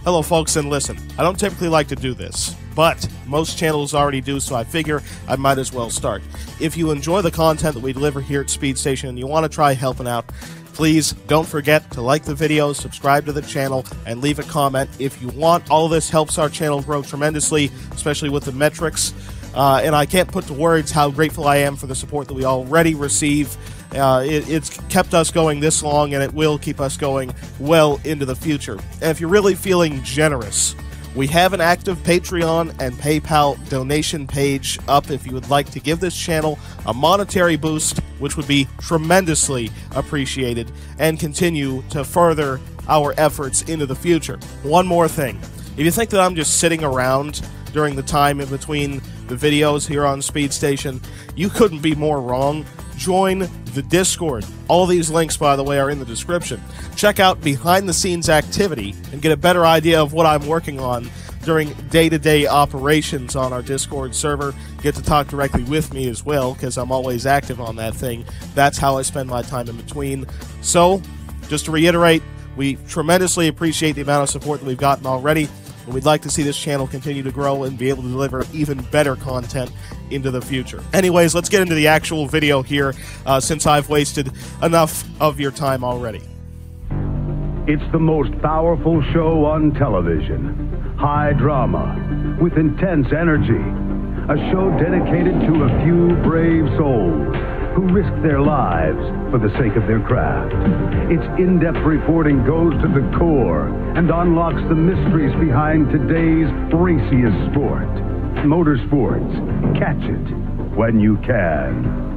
Hello folks, and listen, I don't typically like to do this, but most channels already do, so I figure I might as well start. If you enjoy the content that we deliver here at Speed Station and you want to try helping out, please don't forget to like the video, subscribe to the channel, and leave a comment if you want. All of this helps our channel grow tremendously, especially with the metrics. And I can't put to words how grateful I am for the support that we already receive. It's kept us going this long, and it will keep us going well into the future. And if you're really feeling generous, we have an active Patreon and PayPal donation page up if you would like to give this channel a monetary boost, which would be tremendously appreciated, and continue to further our efforts into the future. One more thing. If you think that I'm just sitting around during the time in between the videos here on Speed Station, you couldn't be more wrong. Join the Discord. All these links, by the way, are in the description. Check out behind-the-scenes activity and get a better idea of what I'm working on during day-to-day operations on our Discord server. Get to talk directly with me as well, because I'm always active on that thing. That's how I spend my time in between. So, just to reiterate, we tremendously appreciate the amount of support that we've gotten already, and we'd like to see this channel continue to grow and be able to deliver even better content into the future. Anyways, let's get into the actual video here, since I've wasted enough of your time already. It's the most powerful show on television. High drama, with intense energy. A show dedicated to a few brave souls who risk their lives for the sake of their craft. Its in-depth reporting goes to the core and unlocks the mysteries behind today's raciest sport. Motorsports. Catch it when you can.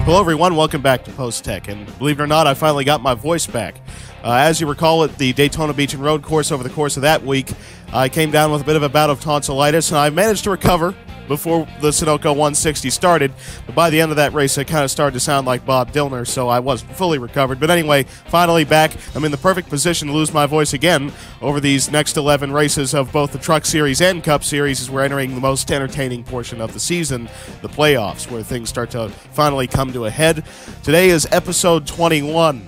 Hello everyone, welcome back to Post Tech, and believe it or not, I finally got my voice back. As you recall, at the Daytona Beach and Road course over the course of that week, I came down with a bit of a bout of tonsillitis, and I managed to recover before the Sunoco 160 started, but by the end of that race, I kind of started to sound like Bob Dylan, so I wasn't fully recovered. But anyway, finally back. I'm in the perfect position to lose my voice again over these next 11 races of both the Truck Series and Cup Series, as we're entering the most entertaining portion of the season, the playoffs, where things start to finally come to a head. Today is episode 21.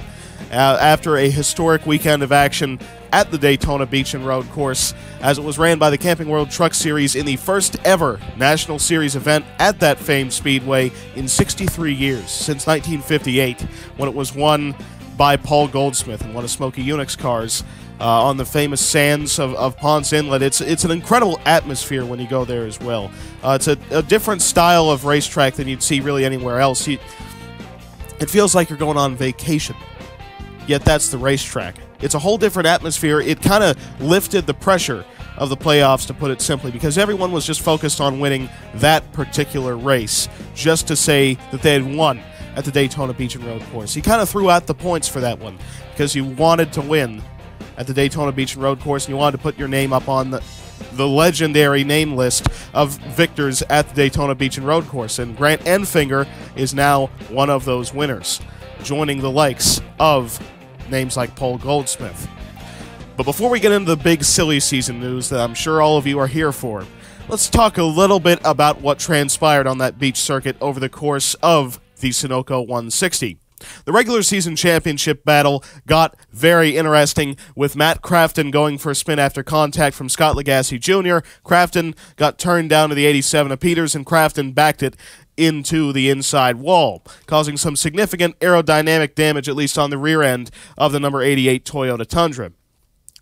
After a historic weekend of action at the Daytona Beach and Road course, as it was ran by the Camping World Truck Series in the first ever National Series event at that famed Speedway in 63 years, since 1958, when it was won by Paul Goldsmith in one of Smokey Yunick's cars on the famous sands of Ponce Inlet. It's an incredible atmosphere when you go there as well. It's a different style of racetrack than you'd see really anywhere else. It feels like you're going on vacation. Yet that's the racetrack. It's a whole different atmosphere. It kind of lifted the pressure of the playoffs, to put it simply, because everyone was just focused on winning that particular race, just to say that they had won at the Daytona Beach and Road course. You kind of threw out the points for that one, because you wanted to win at the Daytona Beach and Road course, and you wanted to put your name up on the legendary name list of victors at the Daytona Beach and Road course. And Grant Enfinger is now one of those winners, joining the likes of names like Paul Goldsmith. But before we get into the big silly season news that I'm sure all of you are here for, let's talk a little bit about what transpired on that beach circuit over the course of the Sunoco 160. The regular season championship battle got very interesting, with Matt Crafton going for a spin after contact from Scott Lagasse Jr. Crafton got turned down to the 87 of Peters, and Crafton backed it into the inside wall, causing some significant aerodynamic damage, at least on the rear end of the number 88 Toyota Tundra.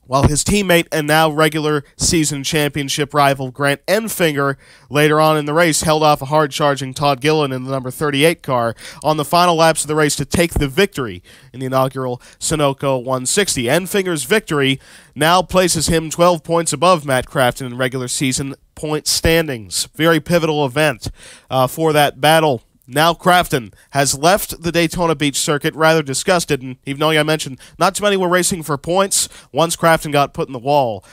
While his teammate and now regular season championship rival Grant Enfinger later on in the race held off a hard-charging Todd Gillen in the number 38 car on the final laps of the race to take the victory in the inaugural Sunoco 160. Enfinger's victory now places him 12 points above Matt Crafton in regular season point standings. Very pivotal event for that battle. Now Crafton has left the Daytona Beach circuit rather disgusted, and even though I mentioned not too many were racing for points, once Crafton got put in the wall,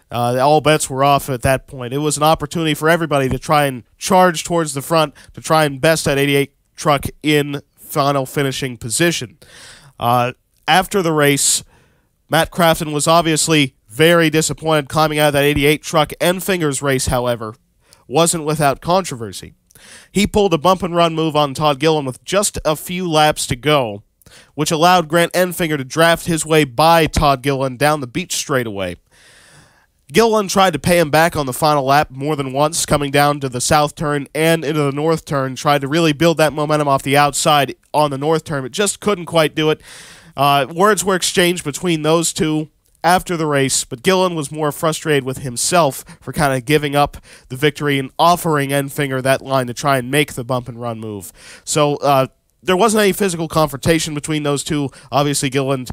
all bets were off at that point. It was an opportunity for everybody to try and charge towards the front, to try and best that 88 truck in final finishing position. After the race, Matt Crafton was obviously very disappointed climbing out of that 88 truck. Enfinger's race, however, wasn't without controversy. He pulled a bump-and-run move on Todd Gilliland with just a few laps to go, which allowed Grant Enfinger to draft his way by Todd Gilliland down the beach straightaway. Gilliland tried to pay him back on the final lap more than once, coming down to the south turn and into the north turn, tried to really build that momentum off the outside on the north turn, but just couldn't quite do it. Words were exchanged between those two after the race, but Gilliland was more frustrated with himself for kind of giving up the victory and offering Enfinger that line to try and make the bump-and-run move. So there wasn't any physical confrontation between those two. Obviously, Gilliland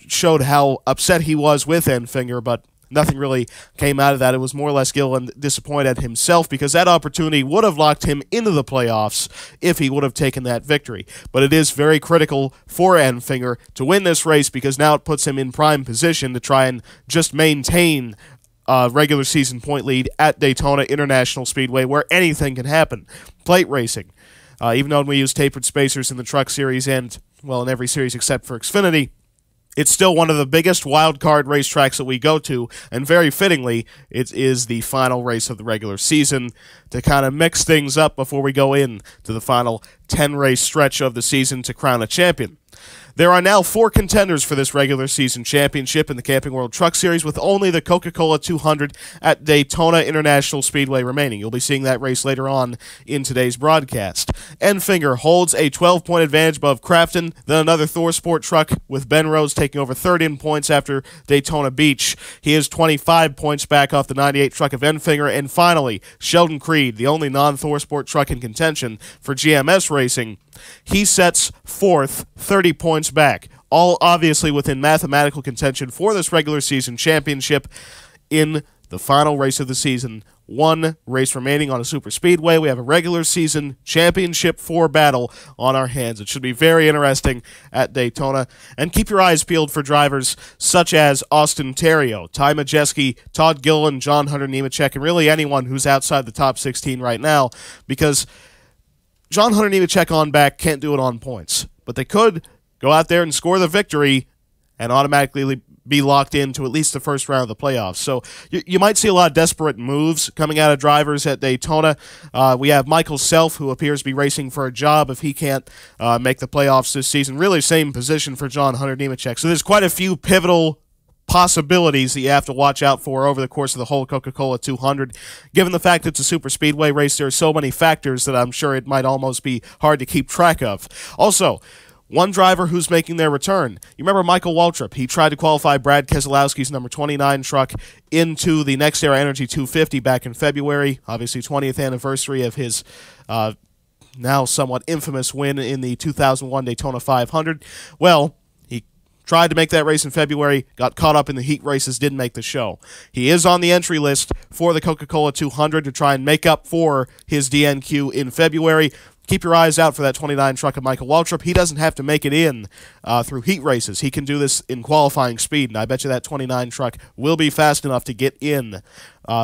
showed how upset he was with Enfinger, but nothing really came out of that. It was more or less Gilliland disappointed at himself because that opportunity would have locked him into the playoffs if he would have taken that victory. But it is very critical for Enfinger to win this race because now it puts him in prime position to try and just maintain regular season point lead at Daytona International Speedway, where anything can happen. Plate racing. Even though we use tapered spacers in the Truck Series and, well, in every series except for Xfinity, it's still one of the biggest wild-card racetracks that we go to, and very fittingly, it is the final race of the regular season to kind of mix things up before we go in to the final 10-race stretch of the season to crown a champion. There are now 4 contenders for this regular season championship in the Camping World Truck Series, with only the Coca-Cola 200 at Daytona International Speedway remaining. You'll be seeing that race later on in today's broadcast. Enfinger holds a 12-point advantage above Crafton, then another ThorSport truck with Ben Rose taking over third in points after Daytona Beach. He is 25 points back off the 98 truck of Enfinger, and finally, Sheldon Creed, the only non-ThorSport truck in contention for GMS Racing. He sets fourth, 30 points back, all obviously within mathematical contention for this regular season championship in the final race of the season. 1 race remaining on a super speedway. We have a regular season championship 4 battle on our hands. It should be very interesting at Daytona. And keep your eyes peeled for drivers such as Austin Theriault, Ty Majeski, Todd Gilliland, John Hunter Nemechek, and really anyone who's outside the top 16 right now, because John Hunter Nemechek on back can't do it on points, but they could go out there and score the victory and automatically be locked into at least the first round of the playoffs. So you might see a lot of desperate moves coming out of drivers at Daytona. We have Michael Self, who appears to be racing for a job if he can't make the playoffs this season. Really same position for John Hunter Nemechek. So there's quite a few pivotal possibilities that you have to watch out for over the course of the whole Coca-Cola 200. Given the fact it's a super speedway race, there are so many factors that I'm sure it might almost be hard to keep track of. Also, one driver who's making their return. You remember Michael Waltrip. He tried to qualify Brad Keselowski's number 29 truck into the Next Era Energy 250 back in February. Obviously, 20th anniversary of his now somewhat infamous win in the 2001 Daytona 500. Well, tried to make that race in February, got caught up in the heat races, didn't make the show. He is on the entry list for the Coca-Cola 200 to try and make up for his DNQ in February. Keep your eyes out for that 29 truck of Michael Waltrip. He doesn't have to make it in through heat races. He can do this in qualifying speed, and I bet you that 29 truck will be fast enough to get in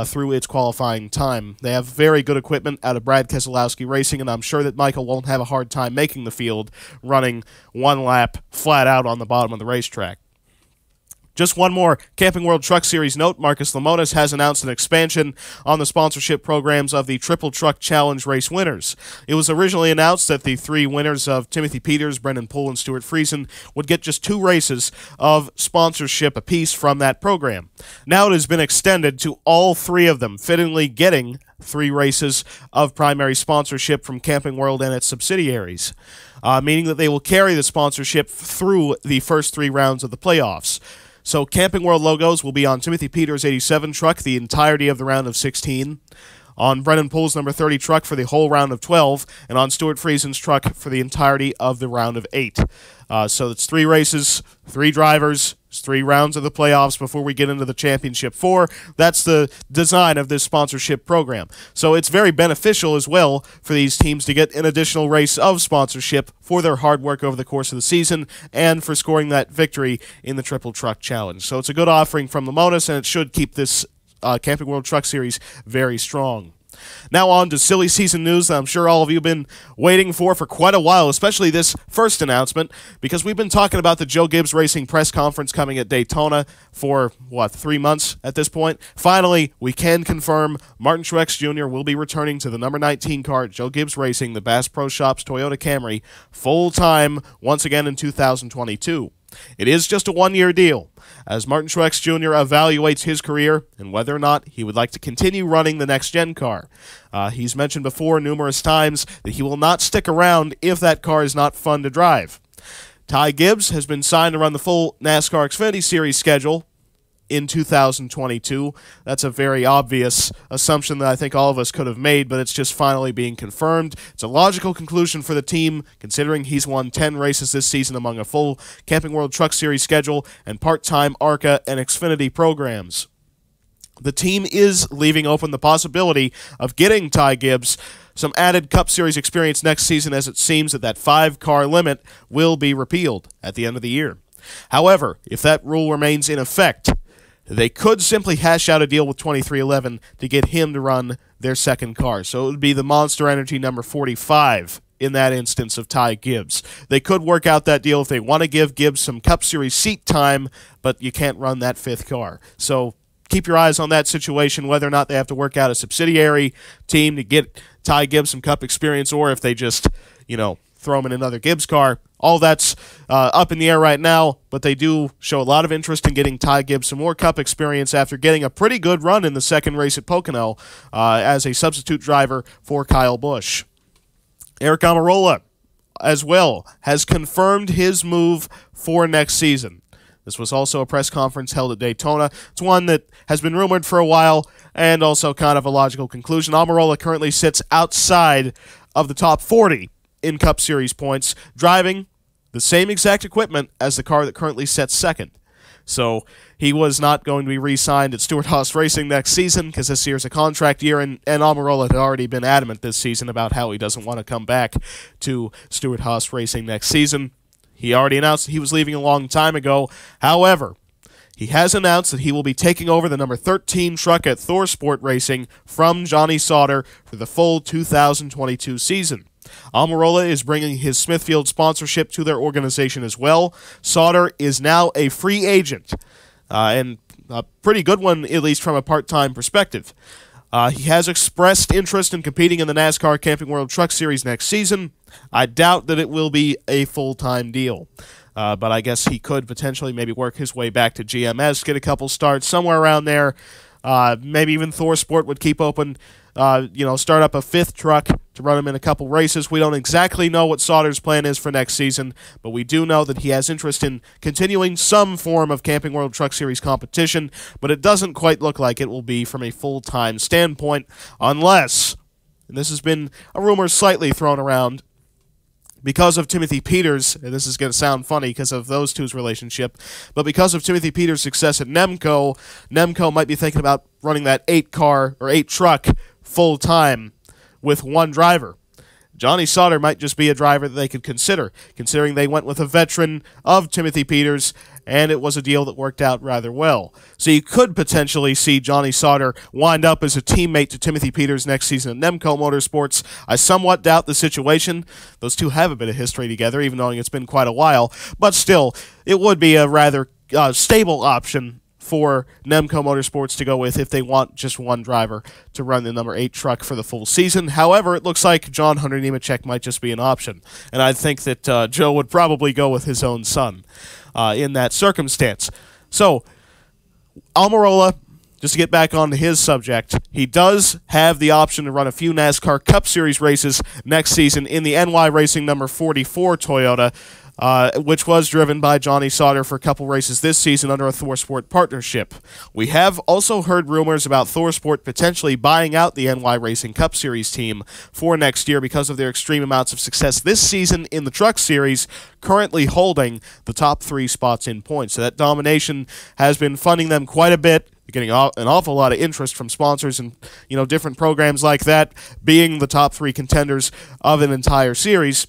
through its qualifying time. They have very good equipment out of Brad Keselowski Racing, and I'm sure that Michael won't have a hard time making the field running 1 lap flat out on the bottom of the racetrack. Just one more Camping World Truck Series note. Marcus Lemonis has announced an expansion on the sponsorship programs of the Triple Truck Challenge race winners. It was originally announced that the 3 winners of Timothy Peters, Brendan Poole, and Stuart Friesen would get just 2 races of sponsorship apiece from that program. Now it has been extended to all 3 of them, fittingly getting 3 races of primary sponsorship from Camping World and its subsidiaries, meaning that they will carry the sponsorship through the first 3 rounds of the playoffs. So Camping World logos will be on Timothy Peters' 87 truck the entirety of the round of 16, on Brendan Poole's number 30 truck for the whole round of 12, and on Stuart Friesen's truck for the entirety of the round of 8. So it's 3 races, 3 drivers, 3 rounds of the playoffs before we get into the Championship 4. That's the design of this sponsorship program. So it's very beneficial as well for these teams to get an additional race of sponsorship for their hard work over the course of the season and for scoring that victory in the Triple Truck Challenge. So it's a good offering from Lemonis, and it should keep this Camping World Truck Series very strong. Now on to silly season news that I'm sure all of you have been waiting for quite a while, especially this first announcement, because we've been talking about the Joe Gibbs Racing press conference coming at Daytona for, 3 months at this point. Finally, we can confirm Martin Truex Jr. will be returning to the number 19 car at Joe Gibbs Racing, the Bass Pro Shops Toyota Camry, full-time once again in 2022. It is just a one-year deal, as Martin Truex Jr. evaluates his career and whether or not he would like to continue running the next-gen car. He's mentioned before numerous times that he will not stick around if that car is not fun to drive. Ty Gibbs has been signed to run the full NASCAR Xfinity Series schedule in 2022. That's a very obvious assumption that I think all of us could have made, but it's just finally being confirmed. It's a logical conclusion for the team, considering he's won 10 races this season among a full Camping World Truck Series schedule and part-time ARCA and Xfinity programs. The team is leaving open the possibility of getting Ty Gibbs some added Cup Series experience next season, as it seems that 5-car limit will be repealed at the end of the year. However, if that rule remains in effect, they could simply hash out a deal with 2311 to get him to run their second car. So it would be the Monster Energy number 45 in that instance of Ty Gibbs. They could work out that deal if they want to give Gibbs some Cup Series seat time, but you can't run that 5th car. So keep your eyes on that situation, whether or not they have to work out a subsidiary team to get Ty Gibbs some Cup experience, or if they just, throw him in another Gibbs car. All that's up in the air right now, but they do show a lot of interest in getting Ty Gibbs some more Cup experience after getting a pretty good run in the second race at Pocono as a substitute driver for Kyle Busch. Eric Almirola, as well, has confirmed his move for next season. This was also a press conference held at Daytona. It's one that has been rumored for a while, and also kind of a logical conclusion. Almirola currently sits outside of the top 40 in Cup Series points, driving the same exact equipment as the car that currently sets second. So he was not going to be re-signed at Stewart-Haas Racing next season, because this year's a contract year, and Almirola had already been adamant this season about how he doesn't want to come back to Stewart-Haas Racing next season. He already announced that he was leaving a long time ago. However, he has announced that he will be taking over the number 13 truck at ThorSport Racing from Johnny Sauter for the full 2022 season. Almirola is bringing his Smithfield sponsorship to their organization as well. Sauter is now a free agent, and a pretty good one, at least from a part-time perspective. He has expressed interest in competing in the NASCAR Camping World Truck Series next season. I doubt that it will be a full-time deal, but I guess he could potentially maybe work his way back to GMS, get a couple starts somewhere around there. Maybe even ThorSport would keep open, start up a 5th truck to run him in a couple races. We don't exactly know what Sauter's plan is for next season, but we do know that he has interest in continuing some form of Camping World Truck Series competition, but it doesn't quite look like it will be from a full-time standpoint, unless, and this has been a rumor slightly thrown around, because of Timothy Peters, and this is going to sound funny because of those two's relationship, but because of Timothy Peters' success at Nemco might be thinking about running that 8-car or 8-truck full-time with one driver. Johnny Sauter might just be a driver that they could consider, considering they went with a veteran of Timothy Peters, and it was a deal that worked out rather well. So you could potentially see Johnny Sauter wind up as a teammate to Timothy Peters next season at Nemco Motorsports. I somewhat doubt the situation. Those two have a bit of history together, even though it's been quite a while. But still, it would be a rather stable option for Nemco Motorsports to go with if they want just one driver to run the number 8 truck for the full season. However, it looks like John Hunter Nemechek might just be an option, and I think that Joe would probably go with his own son in that circumstance. So, Almirola, just to get back onto his subject, he does have the option to run a few NASCAR Cup Series races next season in the NY Racing number 44 Toyota, which was driven by Johnny Sauter for a couple races this season under a ThorSport partnership. We have also heard rumors about ThorSport potentially buying out the NY Racing Cup Series team for next year because of their extreme amounts of success this season in the Truck Series, currently holding the top 3 spots in points. So that domination has been funding them quite a bit. They're getting an awful lot of interest from sponsors and different programs like that, being the top 3 contenders of an entire series.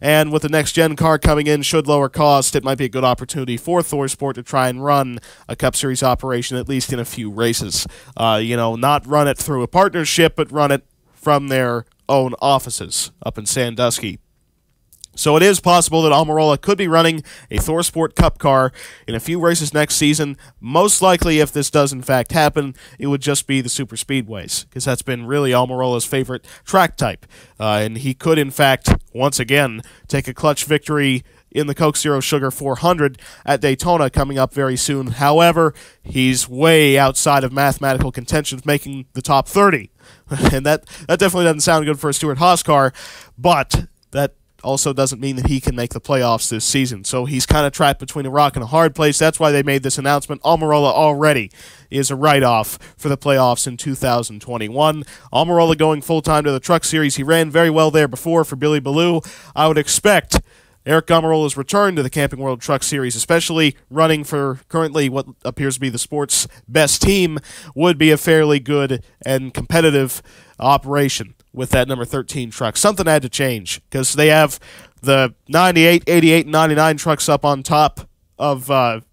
And with the next-gen car coming in, should lower cost, it might be a good opportunity for ThorSport to try and run a Cup Series operation, at least in a few races. Not run it through a partnership, but run it from their own offices up in Sandusky. So it is possible that Almirola could be running a ThorSport Cup car in a few races next season. Most likely, if this does in fact happen, it would just be the super speedways, because that's been really Almirola's favorite track type. And he could, in fact, once again, take a clutch victory in the Coke Zero Sugar 400 at Daytona coming up very soon. However, he's way outside of mathematical contention of making the top 30. And that definitely doesn't sound good for a Stewart Haas car, but that also doesn't mean that he can make the playoffs this season. So he's kind of trapped between a rock and a hard place. That's why they made this announcement. Almirola already is a write-off for the playoffs in 2021. Almirola going full-time to the Truck Series. He ran very well there before for Billy Ballou. I would expect Eric Almirola's return to the Camping World Truck Series, especially running for currently what appears to be the sport's best team, would be a fairly good and competitive operation with that number 13 truck. Something had to change, because they have the 98, 88, and 99 trucks up on top of the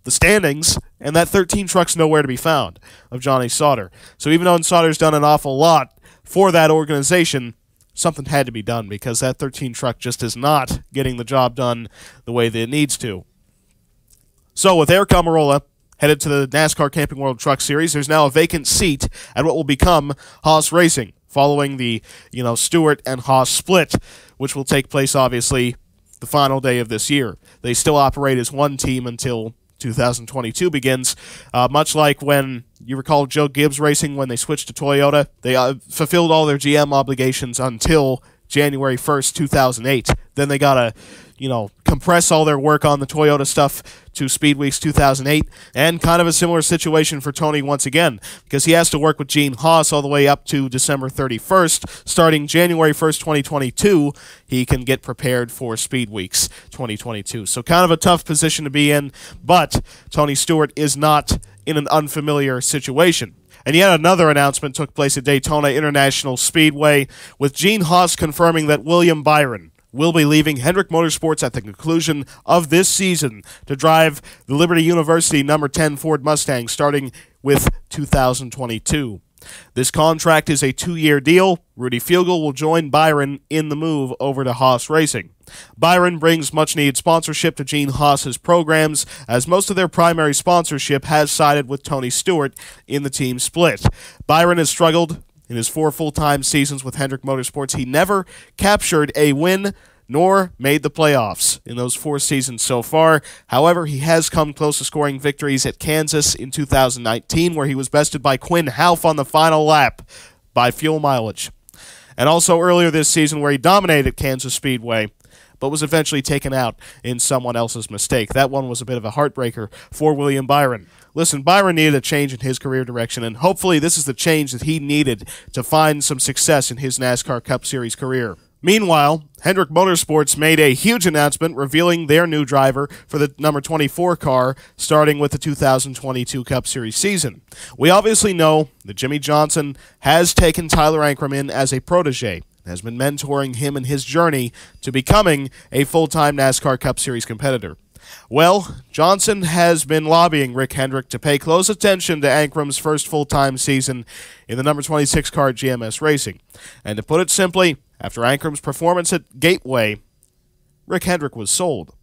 standings, and that 13 truck's nowhere to be found of Johnny Sauter. So even though Sauter's done an awful lot for that organization, something had to be done, because that 13 truck just is not getting the job done the way that it needs to. So with Eric Almirola headed to the NASCAR Camping World Truck Series, there's now a vacant seat at what will become Haas Racing, following the Stewart and Haas split, which will take place, obviously, the final day of this year. They still operate as one team until 2022 begins, much like when you recall Joe Gibbs Racing, when they switched to Toyota. They fulfilled all their GM obligations until January 1st, 2008. Then they got to, compress all their work on the Toyota stuff to Speed Weeks 2008, and kind of a similar situation for Tony once again, because he has to work with Gene Haas all the way up to December 31st. Starting January 1st, 2022, he can get prepared for Speed Weeks 2022. So kind of a tough position to be in, but Tony Stewart is not in an unfamiliar situation. And yet another announcement took place at Daytona International Speedway, with Gene Haas confirming that William Byron will be leaving Hendrick Motorsports at the conclusion of this season to drive the Liberty University number 10 Ford Mustang starting with 2022. This contract is a 2-year deal. Rudy Fiegel will join Byron in the move over to Haas Racing. Byron brings much-needed sponsorship to Gene Haas's programs, as most of their primary sponsorship has sided with Tony Stewart in the team split. Byron has struggled in his 4 full-time seasons with Hendrick Motorsports. He never captured a win nor made the playoffs in those 4 seasons so far. However, he has come close to scoring victories at Kansas in 2019, where he was bested by Quinn Houff on the final lap by fuel mileage. And also earlier this season, where he dominated Kansas Speedway, but was eventually taken out in someone else's mistake. That one was a bit of a heartbreaker for William Byron. Listen, Byron needed a change in his career direction, and hopefully this is the change that he needed to find some success in his NASCAR Cup Series career. Meanwhile, Hendrick Motorsports made a huge announcement revealing their new driver for the number 24 car starting with the 2022 Cup Series season. We obviously know that Jimmy Johnson has taken Tyler Ankrum in as a protege, has been mentoring him in his journey to becoming a full-time NASCAR Cup Series competitor. Well, Johnson has been lobbying Rick Hendrick to pay close attention to Ankrum's first full-time season in the number 26 car at HMS Racing. And to put it simply, after Ankrum's performance at Gateway, Rick Hendrick was sold.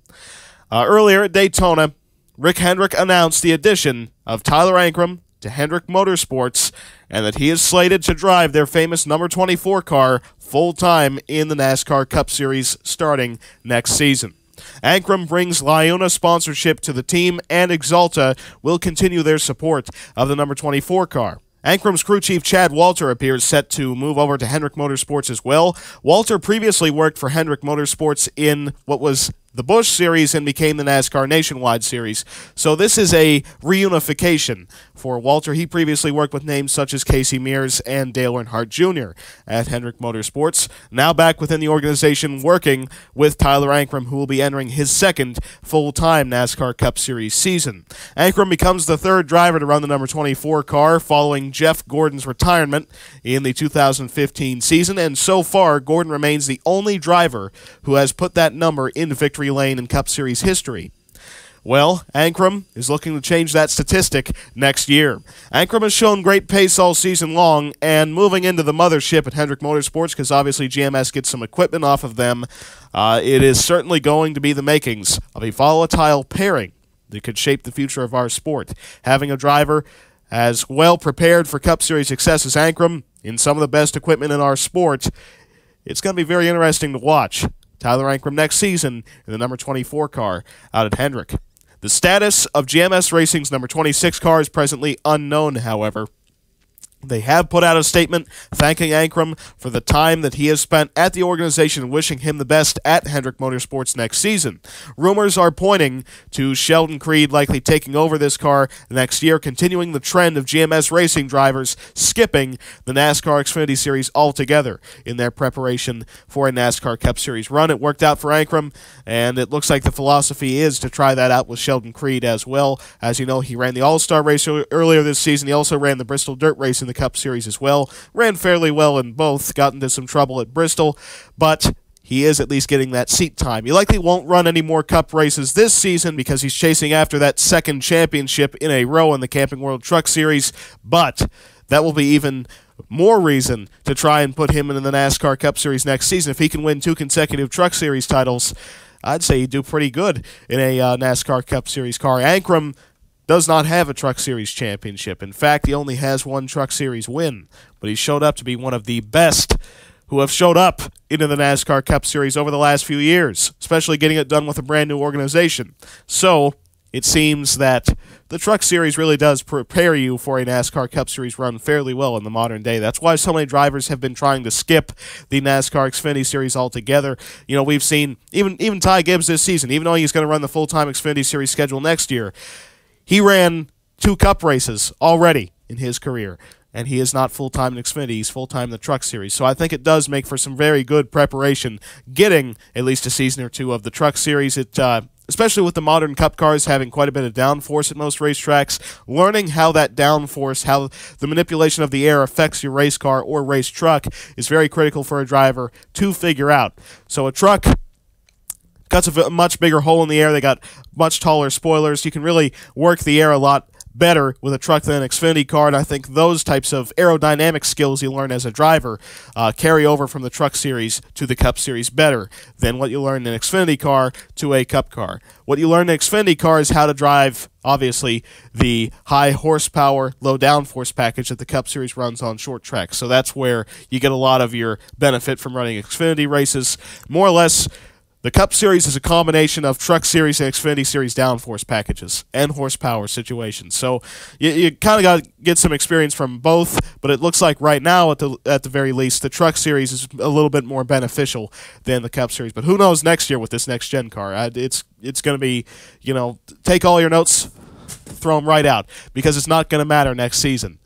Earlier at Daytona, Rick Hendrick announced the addition of Tyler Ankrum to Hendrick Motorsports, and that he is slated to drive their famous number 24 car full-time in the NASCAR Cup Series starting next season. Ankrum brings Liona sponsorship to the team, and Exalta will continue their support of the number 24 car. Ankrum's crew chief Chad Walter appears set to move over to Hendrick Motorsports as well. Walter previously worked for Hendrick Motorsports in what was the Busch Series and became the NASCAR Nationwide Series. So this is a reunification for Walter. He previously worked with names such as Casey Mears and Dale Earnhardt Jr. at Hendrick Motorsports. Now back within the organization working with Tyler Ankrum, who will be entering his second full-time NASCAR Cup Series season. Ankrum becomes the third driver to run the number 24 car following Jeff Gordon's retirement in the 2015 season, and so far Gordon remains the only driver who has put that number in victory lane in Cup Series history. Well, Ankrum is looking to change that statistic next year. Ankrum has shown great pace all season long, and moving into the mothership at Hendrick Motorsports, because obviously GMS gets some equipment off of them, it is certainly going to be the makings of a volatile pairing that could shape the future of our sport. Having a driver as well prepared for Cup Series success as Ankrum in some of the best equipment in our sport, it's going to be very interesting to watch. Tyler Ankrum next season in the number 24 car out at Hendrick. The status of GMS Racing's number 26 car is presently unknown, however. They have put out a statement thanking Ankrum for the time that he has spent at the organization and wishing him the best at Hendrick Motorsports next season. Rumors are pointing to Sheldon Creed likely taking over this car next year, continuing the trend of GMS Racing drivers skipping the NASCAR Xfinity Series altogether in their preparation for a NASCAR Cup Series run. It worked out for Ankrum, and it looks like the philosophy is to try that out with Sheldon Creed as well. As you know, he ran the All-Star race earlier this season. He also ran the Bristol Dirt Race in the Cup Series as well. Ran fairly well in both, got into some trouble at Bristol, but he is at least getting that seat time. He likely won't run any more Cup races this season because he's chasing after that second championship in a row in the Camping World Truck Series, but that will be even more reason to try and put him in the NASCAR Cup Series next season. If he can win 2 consecutive Truck Series titles, I'd say he'd do pretty good in a NASCAR Cup Series car. Ankrum does not have a Truck Series championship. In fact, he only has 1 Truck Series win, but he showed up to be one of the best who have showed up into the NASCAR Cup Series over the last few years, especially getting it done with a brand new organization. So it seems that the Truck Series really does prepare you for a NASCAR Cup Series run fairly well in the modern day. That's why so many drivers have been trying to skip the NASCAR Xfinity Series altogether. You know, we've seen even Ty Gibbs this season, even though he's going to run the full-time Xfinity Series schedule next year, he ran 2 Cup races already in his career, and he is not full-time in Xfinity. He's full-time in the Truck Series. So I think it does make for some very good preparation getting at least a season or 2 of the Truck Series. It especially with the modern Cup cars having quite a bit of downforce at most racetracks, learning how that downforce, how the manipulation of the air affects your race car or race truck is very critical for a driver to figure out. So a truck cuts a much bigger hole in the air. They got much taller spoilers. You can really work the air a lot better with a truck than an Xfinity car, and I think those types of aerodynamic skills you learn as a driver carry over from the Truck Series to the Cup Series better than what you learn in an Xfinity car to a Cup car. What you learn in an Xfinity car is how to drive, obviously, the high horsepower, low downforce package that the Cup Series runs on short tracks. So that's where you get a lot of your benefit from running Xfinity races. More or less, the Cup Series is a combination of Truck Series and Xfinity Series downforce packages and horsepower situations. So you kind of got to get some experience from both, but it looks like right now, at the very least, the Truck Series is a little bit more beneficial than the Cup Series. But who knows next year with this next-gen car? It's going to be, you know, take all your notes, throw them right out, because it's not going to matter next season.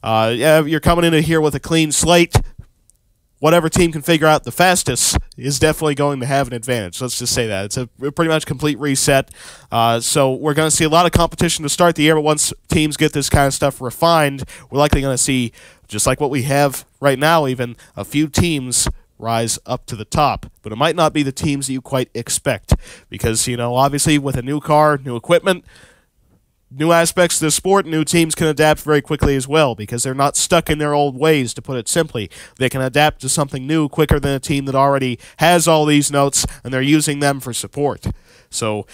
Yeah, you're coming into here with a clean slate. Whatever team can figure out the fastest is definitely going to have an advantage. Let's just say that. It's a pretty much complete reset. So we're going to see a lot of competition to start the year, but once teams get this kind of stuff refined, we're likely going to see, just like what we have right now even, a few teams rise up to the top. But it might not be the teams that you quite expect because, you know, obviously with a new car, new equipment, new aspects to the sport, new teams can adapt very quickly as well because they're not stuck in their old ways, to put it simply. They can adapt to something new quicker than a team that already has all these notes and they're using them for support. So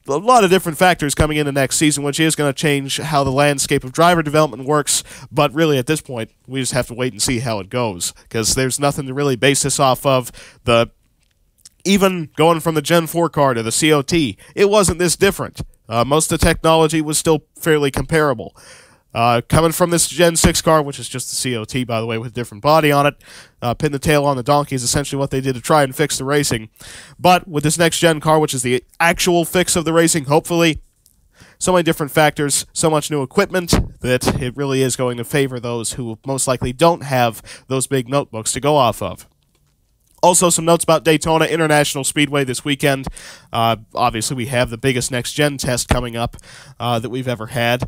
a lot of different factors coming into next season, which is going to change how the landscape of driver development works, but really at this point, we just have to wait and see how it goes because there's nothing to really base this off of. Even going from the Gen 4 car to the COT, it wasn't this different. Most of the technology was still fairly comparable. Coming from this Gen 6 car, which is just the COT, by the way, with a different body on it, pin the tail on the donkey is essentially what they did to try and fix the racing. But with this next-gen car, which is the actual fix of the racing, hopefully, so many different factors, so much new equipment, that it really is going to favor those who most likely don't have those big notebooks to go off of. Also, some notes about Daytona International Speedway this weekend. Obviously, we have the biggest next-gen test coming up that we've ever had.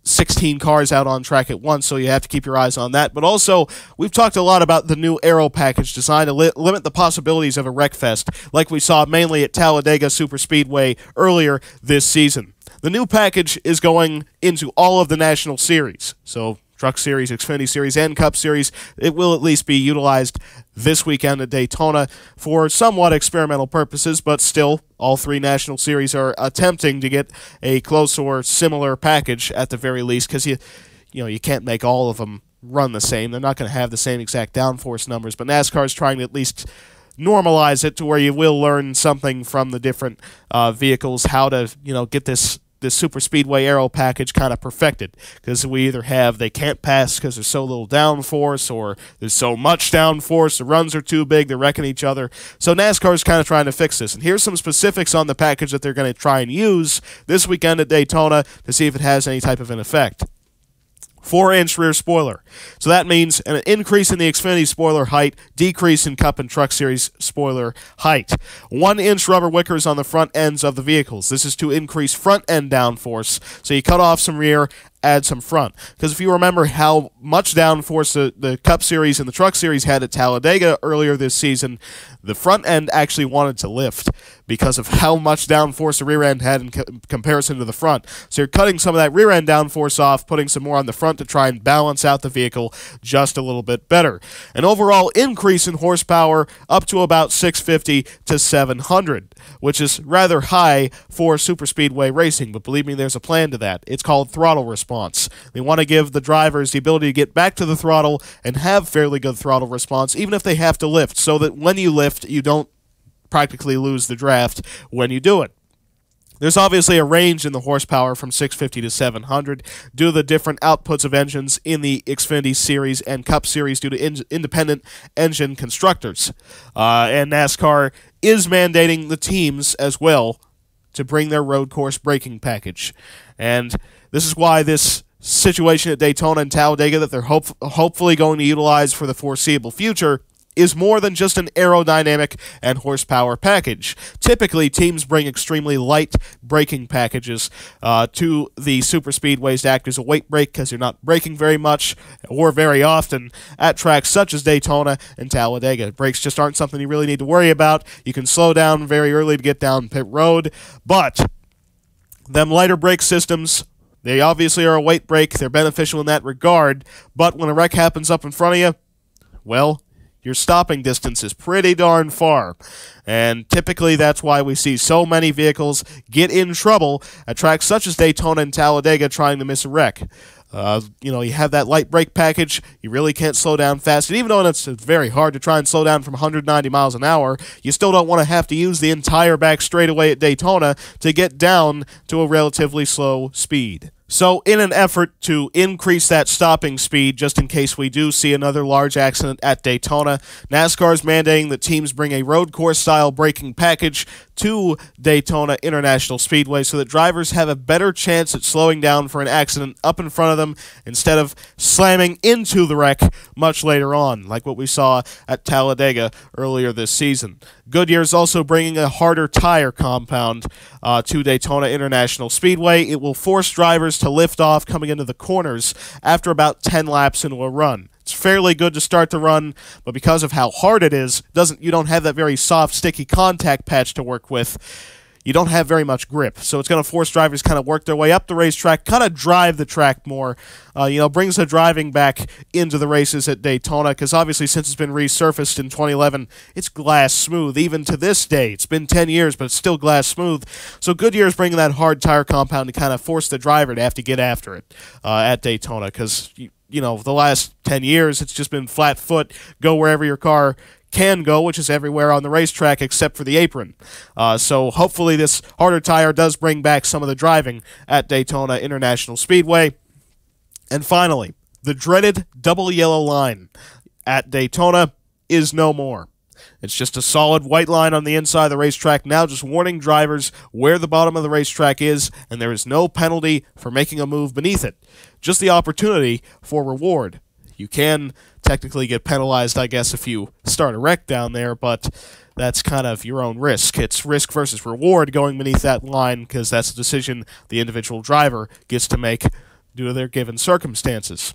16 cars out on track at once, so you have to keep your eyes on that. But also, we've talked a lot about the new aero package designed to limit the possibilities of a wreckfest, like we saw mainly at Talladega Superspeedway earlier this season. The new package is going into all of the National Series, so Truck Series, Xfinity Series, and Cup Series. It will at least be utilized this weekend at Daytona for somewhat experimental purposes, but still, all three National Series are attempting to get a close or similar package at the very least, because you can't make all of them run the same. They're not going to have the same exact downforce numbers, but NASCAR is trying to at least normalize it to where you will learn something from the different vehicles, how to get this super speedway aero package kind of perfected, because we either have they can't pass because there's so little downforce, or there's so much downforce, the runs are too big, they're wrecking each other. So NASCAR is kind of trying to fix this, and here's some specifics on the package that they're going to try and use this weekend at Daytona to see if it has any type of an effect. 4-inch rear spoiler. So that means an increase in the Xfinity spoiler height, decrease in Cup and Truck Series spoiler height. 1-inch rubber wickers on the front ends of the vehicles. This is to increase front end downforce. So you cut off some rear, add some front. Because if you remember how much downforce the Cup Series and the Truck Series had at Talladega earlier this season, the front end actually wanted to lift because of how much downforce the rear end had in comparison to the front. So you're cutting some of that rear end downforce off, putting some more on the front to try and balance out the vehicle just a little bit better. An overall increase in horsepower up to about 650 to 700, which is rather high for superspeedway racing, but believe me, there's a plan to that. It's called throttle response. They want to give the drivers the ability to get back to the throttle and have fairly good throttle response, even if they have to lift, so that when you lift, you don't practically lose the draft when you do it. There's obviously a range in the horsepower from 650 to 700 due to the different outputs of engines in the Xfinity Series and Cup Series due to independent engine constructors. And NASCAR is mandating the teams as well to bring their road course braking package. And this is why this situation at Daytona and Talladega that they're hopefully going to utilize for the foreseeable future is more than just an aerodynamic and horsepower package. Typically, teams bring extremely light braking packages to the superspeedways to act as a weight brake, because you're not braking very much or very often at tracks such as Daytona and Talladega. Brakes just aren't something you really need to worry about. You can slow down very early to get down pit road, but them lighter brake systems, they obviously are a weight brake. They're beneficial in that regard, but when a wreck happens up in front of you, well, your stopping distance is pretty darn far. And typically that's why we see so many vehicles get in trouble at tracks such as Daytona and Talladega trying to miss a wreck. You have that light brake package, you really can't slow down fast, and even though it's very hard to try and slow down from 190 miles an hour, you still don't want to have to use the entire back straightaway at Daytona to get down to a relatively slow speed. So in an effort to increase that stopping speed, just in case we do see another large accident at Daytona, NASCAR is mandating that teams bring a road course-style braking package to Daytona International Speedway so that drivers have a better chance at slowing down for an accident up in front of them instead of slamming into the wreck much later on, like what we saw at Talladega earlier this season. Goodyear is also bringing a harder tire compound to Daytona International Speedway. It will force drivers to lift off coming into the corners after about 10 laps into a run. It's fairly good to start the run, but because of how hard it is, you don't have that very soft, sticky contact patch to work with. You don't have very much grip, so it's going to force drivers kind of work their way up the racetrack, kind of drive the track more, brings the driving back into the races at Daytona, because obviously since it's been resurfaced in 2011, it's glass smooth, even to this day. It's been 10 years, but it's still glass smooth, so Goodyear is bringing that hard tire compound to kind of force the driver to have to get after it at Daytona, because the last 10 years, it's just been flat foot, go wherever your car can go, which is everywhere on the racetrack except for the apron. So hopefully this harder tire does bring back some of the driving at Daytona International Speedway. And finally, the dreaded double yellow line at Daytona is no more. It's just a solid white line on the inside of the racetrack now, just warning drivers where the bottom of the racetrack is, and there is no penalty for making a move beneath it. Just the opportunity for reward. You can technically get penalized, I guess, if you start a wreck down there, but that's kind of your own risk. It's risk versus reward going beneath that line, because that's a decision the individual driver gets to make due to their given circumstances.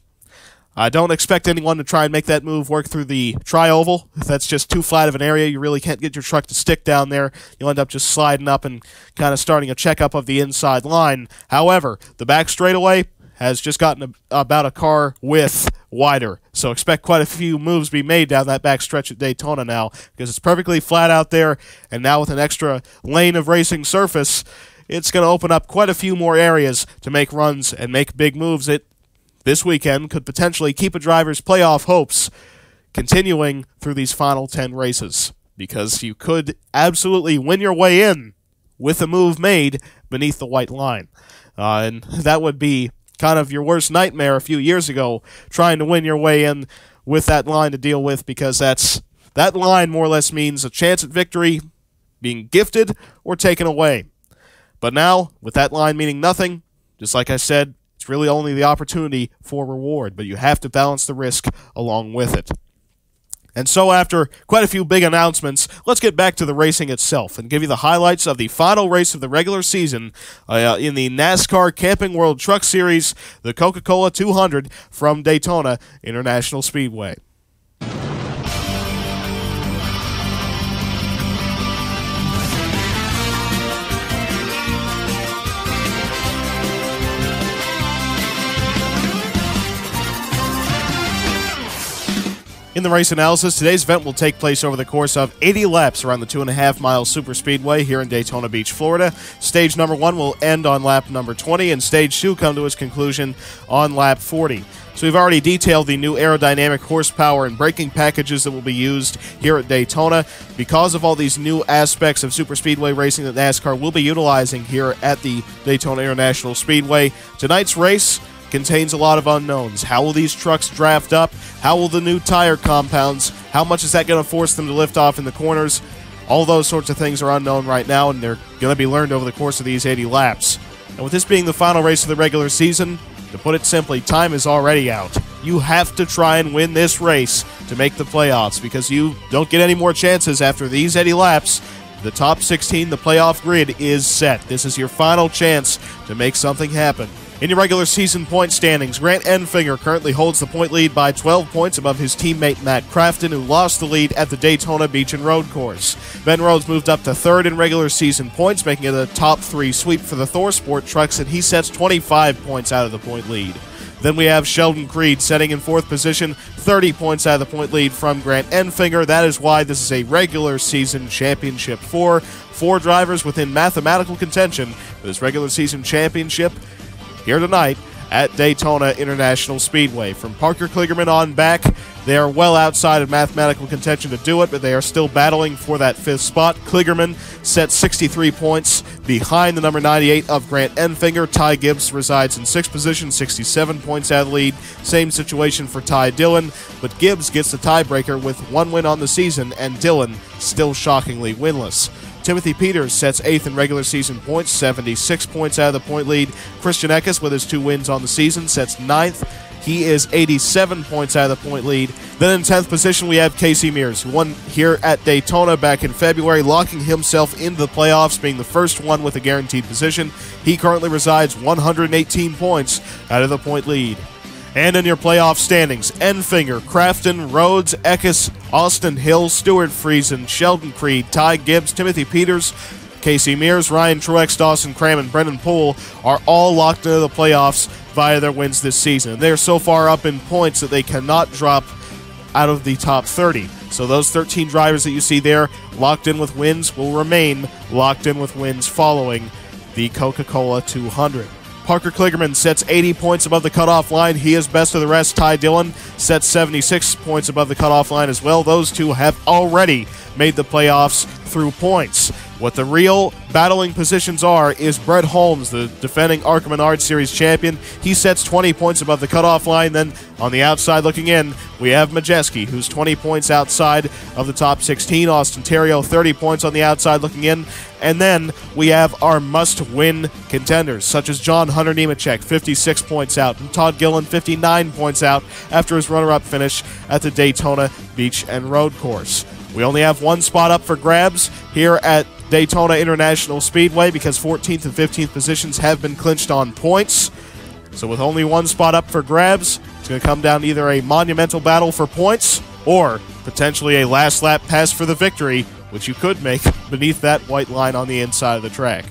I don't expect anyone to try and make that move work through the tri-oval. If that's just too flat of an area, you really can't get your truck to stick down there. You'll end up just sliding up and kind of starting a checkup of the inside line. However, the back straightaway has just gotten about a car width wider. So expect quite a few moves to be made down that back stretch at Daytona now, because it's perfectly flat out there, and now with an extra lane of racing surface, it's going to open up quite a few more areas to make runs and make big moves. It this weekend could potentially keep a driver's playoff hopes continuing through these final 10 races, because you could absolutely win your way in with a move made beneath the white line. And that would be kind of your worst nightmare a few years ago, trying to win your way in with that line to deal with, because that line more or less means a chance at victory being gifted or taken away. But now, with that line meaning nothing, just like I said, it's really only the opportunity for reward, but you have to balance the risk along with it. And so after quite a few big announcements, let's get back to the racing itself and give you the highlights of the final race of the regular season in the NASCAR Camping World Truck Series, the Coca-Cola 200 from Daytona International Speedway. In the race analysis, today's event will take place over the course of 80 laps around the 2.5-mile Superspeedway here in Daytona Beach, Florida. Stage number 1 will end on lap number 20, and stage 2 come to its conclusion on lap 40. So we've already detailed the new aerodynamic horsepower and braking packages that will be used here at Daytona. Because of all these new aspects of superspeedway racing that NASCAR will be utilizing here at the Daytona International Speedway, tonight's race contains a lot of unknowns. How will these trucks draft up? How will the new tire compounds? How much is that going to force them to lift off in the corners? All those sorts of things are unknown right now, and they're going to be learned over the course of these 80 laps. And with this being the final race of the regular season, to put it simply, time is already out. You have to try and win this race to make the playoffs, because you don't get any more chances after these 80 laps. The top 16, the playoff grid, is set. This is your final chance to make something happen. In your regular season point standings, Grant Enfinger currently holds the point lead by 12 points above his teammate Matt Crafton, who lost the lead at the Daytona Beach and Road Course. Ben Rhodes moved up to third in regular season points, making it a top 3 sweep for the ThorSport trucks, and he sets 25 points out of the point lead. Then we have Sheldon Creed setting in 4th position, 30 points out of the point lead from Grant Enfinger. That is why this is a regular season championship for 4 drivers within mathematical contention for this regular season championship here tonight at Daytona International Speedway. From Parker Kligerman on back, they are well outside of mathematical contention to do it, but they are still battling for that 5th spot. Kligerman sets 63 points behind the number 98 of Grant Enfinger. Ty Gibbs resides in 6th position, 67 points out of the lead. Same situation for Ty Dillon, but Gibbs gets the tiebreaker with 1 win on the season, and Dillon still shockingly winless. Timothy Peters sets 8th in regular season points, 76 points out of the point lead. Christian Eckes, with his 2 wins on the season, sets 9th. He is 87 points out of the point lead. Then in 10th position, we have Casey Mears, who won here at Daytona back in February, locking himself into the playoffs, being the first one with a guaranteed position. He currently resides 118 points out of the point lead. And in your playoff standings, Enfinger, Crafton, Rhodes, Eckes, Austin Hill, Stuart Friesen, Sheldon Creed, Ty Gibbs, Timothy Peters, Casey Mears, Ryan Truex, Dawson Cram, and Brendan Poole are all locked into the playoffs via their wins this season. They are so far up in points that they cannot drop out of the top 30. So those 13 drivers that you see there locked in with wins will remain locked in with wins following the Coca-Cola 200. Parker Kligerman sets 80 points above the cutoff line. He is best of the rest. Ty Dillon sets 76 points above the cutoff line as well. Those two have already made the playoffs through points. What the real battling positions are is Brett Holmes, the defending Arkham and Art Series champion. He sets 20 points above the cutoff line. Then on the outside looking in, we have Majeski, who's 20 points outside of the top 16. Austin Terrio, 30 points on the outside looking in. And then we have our must-win contenders, such as John Hunter Nemechek, 56 points out, and Todd Gillen, 59 points out after his runner-up finish at the Daytona Beach and Road Course. We only have one spot up for grabs here at Daytona International Speedway because 14th and 15th positions have been clinched on points. So with only one spot up for grabs, it's going to come down to either a monumental battle for points or potentially a last lap pass for the victory, which you could make beneath that white line on the inside of the track.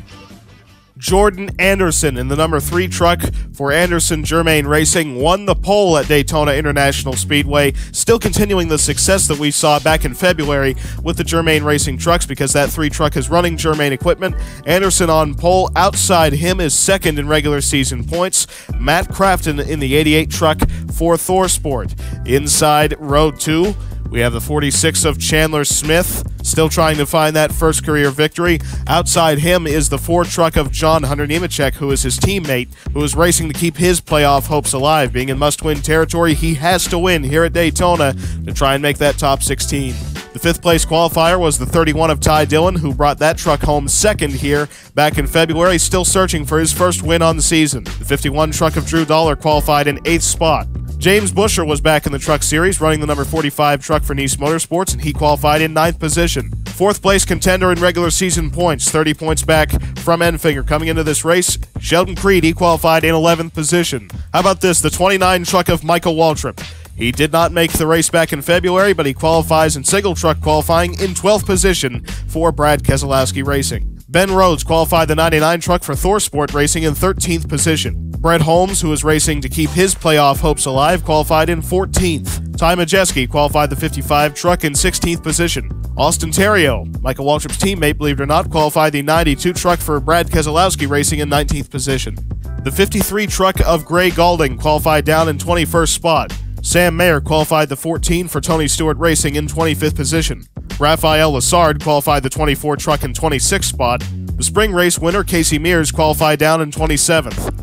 Jordan Anderson in the number 3 truck for Anderson Germain Racing won the pole at Daytona International Speedway, still continuing the success that we saw back in February with the Germain Racing trucks because that 3 truck is running Germain equipment. Anderson on pole. Outside him is second in regular season points, Matt Crafton in the 88 truck for ThorSport. Inside row 2, we have the 46 of Chandler Smith, still trying to find that first career victory. Outside him is the 4 truck of John Hunter Nemechek, who is his teammate, who is racing to keep his playoff hopes alive. Being in must-win territory, he has to win here at Daytona to try and make that top 16. The 5th place qualifier was the 31 of Ty Dillon, who brought that truck home second here back in February, still searching for his first win on the season. The 51 truck of Drew Dollar qualified in 8th spot. James Busher was back in the truck series, running the number 45 truck for Nice Motorsports, and he qualified in 9th position. 4th place contender in regular season points, 30 points back from Enfinger. Coming into this race, Sheldon Creed, he qualified in 11th position. How about this, the 29 truck of Michael Waltrip. He did not make the race back in February, but he qualifies in single truck qualifying in 12th position for Brad Keselowski Racing. Ben Rhodes qualified the 99 truck for ThorSport Racing in 13th position. Brett Holmes, who is racing to keep his playoff hopes alive, qualified in 14th. Ty Majeski qualified the 55 truck in 16th position. Austin Terrio, Michael Waltrip's teammate, believe it or not, qualified the 92 truck for Brad Keselowski Racing in 19th position. The 53 truck of Gray Galding qualified down in 21st spot. Sam Mayer qualified the 14 for Tony Stewart Racing in 25th position. Raphael Lassard qualified the 24 truck in 26th spot. The spring race winner Casey Mears qualified down in 27th.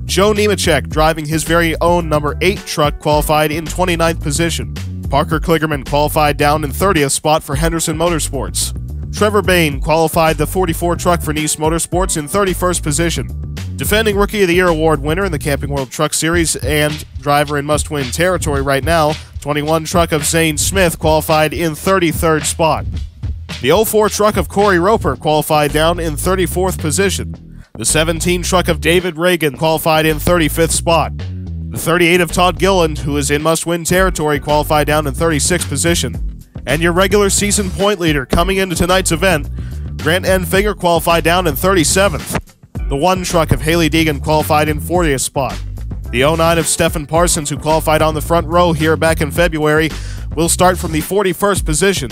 Joe Nemechek, driving his very own number 8 truck, qualified in 29th position. Parker Kligerman qualified down in 30th spot for Henderson Motorsports. Trevor Bain qualified the 44 truck for Nice Motorsports in 31st position. Defending Rookie of the Year award winner in the Camping World Truck Series and driver in must-win territory right now, 21 truck of Zane Smith qualified in 33rd spot. The 04 truck of Corey Roper qualified down in 34th position. The 17 truck of David Reagan qualified in 35th spot. The 38 of Todd Gilland, who is in must-win territory, qualified down in 36th position. And your regular season point leader coming into tonight's event, Grant Enfinger, qualified down in 37th. The 1 truck of Haley Deegan qualified in 40th spot. The 09 of Stephen Parsons, who qualified on the front row here back in February, will start from the 41st position.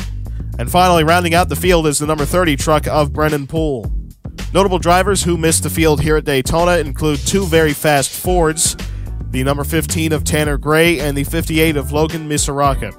And finally, rounding out the field is the number 30 truck of Brennan Poole. Notable drivers who missed the field here at Daytona include 2 very fast Fords, the number 15 of Tanner Gray and the 58 of Logan Misaraka.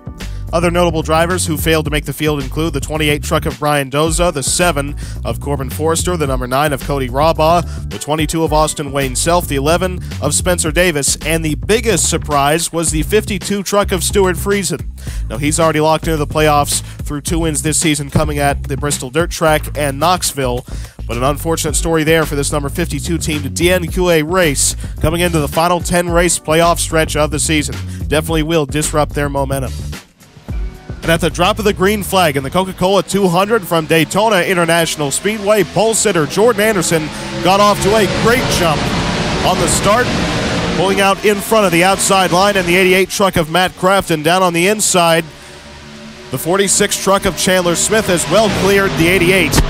Other notable drivers who failed to make the field include the 28 truck of Brian Doza, the 7 of Corbin Forrester, the number 9 of Cody Rabaugh, the 22 of Austin Wayne Self, the 11 of Spencer Davis, and the biggest surprise was the 52 truck of Stuart Friesen. Now, he's already locked into the playoffs through 2 wins this season coming at the Bristol Dirt Track and Knoxville, but an unfortunate story there for this number 52 team to DNQA race coming into the final 10 race playoff stretch of the season. Definitely will disrupt their momentum. And at the drop of the green flag in the Coca-Cola 200 from Daytona International Speedway, pole sitter Jordan Anderson got off to a great jump on the start, pulling out in front of the outside line, and the 88 truck of Matt Crafton down on the inside. The 46 truck of Chandler Smith as well cleared the 88.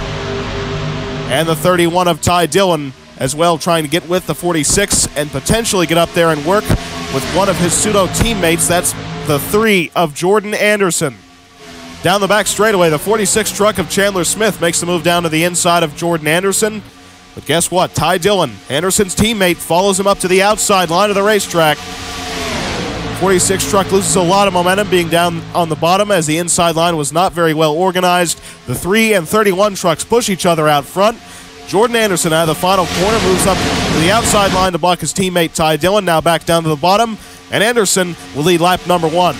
And the 31 of Ty Dillon as well, trying to get with the 46 and potentially get up there and work with one of his pseudo teammates. That's the 3 of Jordan Anderson. Down the back straightaway, the 46 truck of Chandler Smith makes the move down to the inside of Jordan Anderson. But guess what? Ty Dillon, Anderson's teammate, follows him up to the outside line of the racetrack. 46 truck loses a lot of momentum being down on the bottom as the inside line was not very well organized. The 3 and 31 trucks push each other out front. Jordan Anderson out of the final corner moves up to the outside line to block his teammate Ty Dillon, now back down to the bottom, and Anderson will lead lap number 1.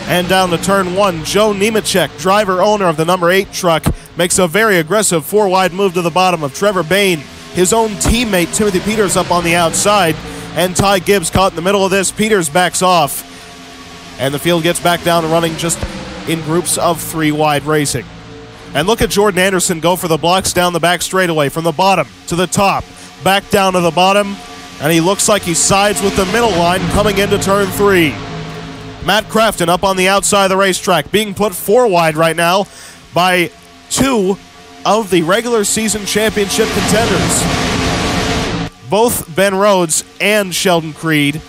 And down to turn 1, Joe Nemechek, driver-owner of the number 8 truck, makes a very aggressive 4-wide move to the bottom of Trevor Bain. His own teammate Timothy Peters up on the outside, and Ty Gibbs caught in the middle of this. Peters backs off, and the field gets back down to running just in groups of 3 wide racing. And look at Jordan Anderson go for the blocks down the back straightaway from the bottom to the top, back down to the bottom, and he looks like he sides with the middle line coming into turn 3. Matt Crafton up on the outside of the racetrack, being put 4 wide right now by 2 of the regular season championship contenders. Both Ben Rhodes and Sheldon Creed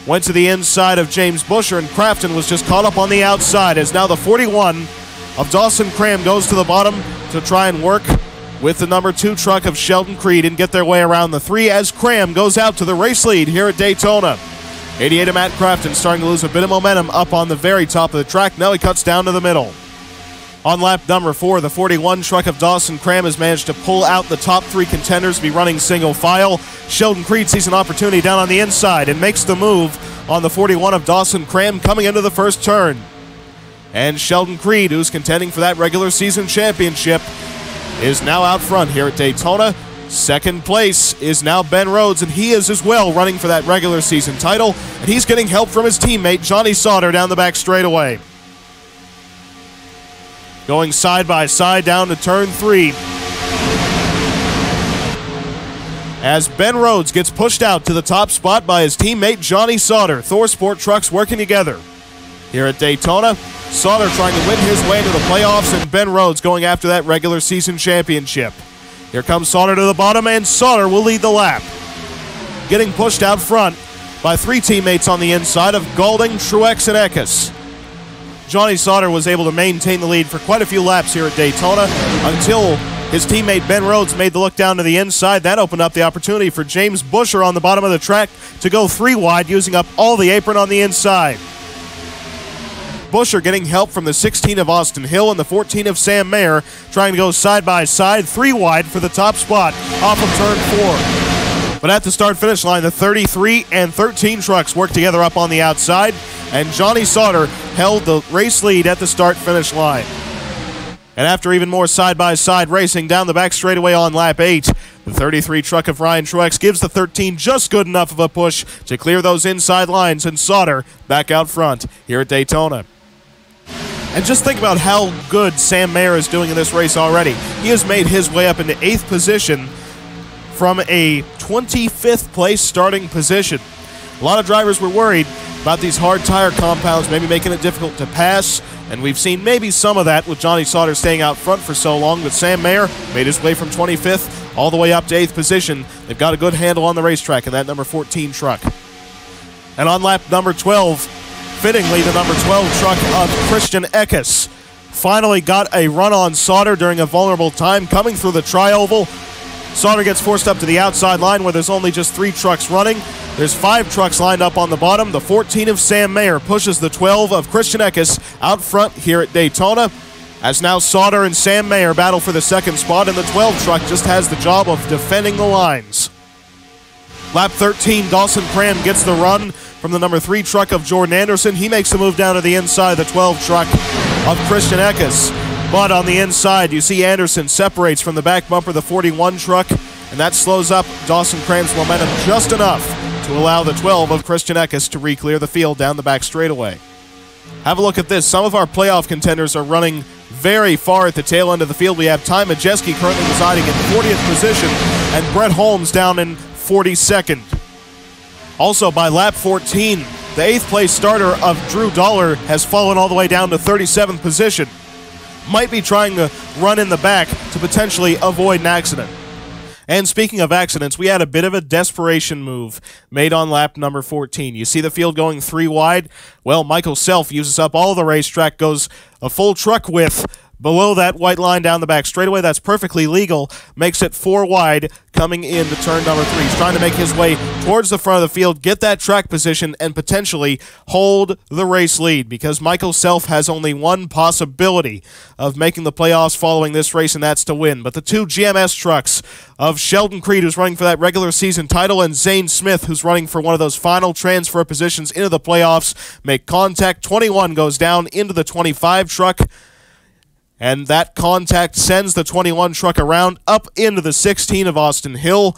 went to the inside of James Busher, and Crafton was just caught up on the outside as now the 41 of Dawson Cram goes to the bottom to try and work with the number 2 truck of Sheldon Creed and get their way around the 3 as Cram goes out to the race lead here at Daytona. 88 of Matt Crafton starting to lose a bit of momentum up on the very top of the track. Now he cuts down to the middle. On lap number 4, the 41 truck of Dawson Cram has managed to pull out the top 3 contenders to be running single file. Sheldon Creed sees an opportunity down on the inside and makes the move on the 41 of Dawson Cram coming into the first turn. And Sheldon Creed, who's contending for that regular season championship, is now out front here at Daytona. Second place is now Ben Rhodes, and he is as well running for that regular season title, and he's getting help from his teammate Johnny Sauter down the back straightaway. Going side by side down to turn 3. As Ben Rhodes gets pushed out to the top spot by his teammate Johnny Sauter. ThorSport trucks working together here at Daytona. Sauter trying to win his way into the playoffs, and Ben Rhodes going after that regular season championship. Here comes Sauter to the bottom, and Sauter will lead the lap. Getting pushed out front by 3 teammates on the inside of Gaulding, Truex, and Eckes. Johnny Sauter was able to maintain the lead for quite a few laps here at Daytona until his teammate Ben Rhodes made the look down to the inside. That opened up the opportunity for James Busher on the bottom of the track to go 3 wide, using up all the apron on the inside. Busher getting help from the 16 of Austin Hill and the 14 of Sam Mayer, trying to go side by side, 3 wide for the top spot off of turn 4. But at the start-finish line, the 33 and 13 trucks worked together up on the outside, and Johnny Sauter held the race lead at the start-finish line. And after even more side-by-side racing down the back straightaway on lap 8, the 33 truck of Ryan Truex gives the 13 just good enough of a push to clear those inside lines, and Sauter back out front here at Daytona. And just think about how good Sam Mayer is doing in this race already. He has made his way up into 8th position from a 25th place starting position. A lot of drivers were worried about these hard tire compounds maybe making it difficult to pass, and we've seen maybe some of that with Johnny Sauter staying out front for so long, but Sam Mayer made his way from 25th all the way up to 8th position. They've got a good handle on the racetrack in that number 14 truck. And on lap number 12, fittingly, the number 12 truck of Christian Eckes finally got a run on Sauter during a vulnerable time coming through the tri-oval. Sauter gets forced up to the outside line where there's only just 3 trucks running. There's 5 trucks lined up on the bottom. The 14 of Sam Mayer pushes the 12 of Christian Eckes out front here at Daytona, as now Sauter and Sam Mayer battle for the second spot, and the 12 truck just has the job of defending the lines. Lap 13, Dawson Cram gets the run from the number 3 truck of Jordan Anderson. He makes the move down to the inside of the 12 truck of Christian Eckes. But on the inside, you see Anderson separates from the back bumper of the 41 truck, and that slows up Dawson Cram's momentum just enough to allow the 12 of Christian Eckes to re-clear the field down the back straightaway. Have a look at this. Some of our playoff contenders are running very far at the tail end of the field. We have Ty Majeski currently residing in 40th position, and Brett Holmes down in 42nd. Also, by lap 14, the 8th place starter of Drew Dollar has fallen all the way down to 37th position. Might be trying to run in the back to potentially avoid an accident. And speaking of accidents, we had a bit of a desperation move made on lap number 14. You see the field going 3 wide? Well, Michael Self uses up all the racetrack, goes a full truck width below that white line down the back straightaway. That's perfectly legal. Makes it 4 wide coming into turn number 3. He's trying to make his way towards the front of the field, get that track position, and potentially hold the race lead, because Michael Self has only one possibility of making the playoffs following this race, and that's to win. But the two GMS trucks of Sheldon Creed, who's running for that regular season title, and Zane Smith, who's running for one of those final transfer positions into the playoffs, make contact. 21 goes down into the 25 truck, and that contact sends the 21 truck around up into the 16 of Austin Hill,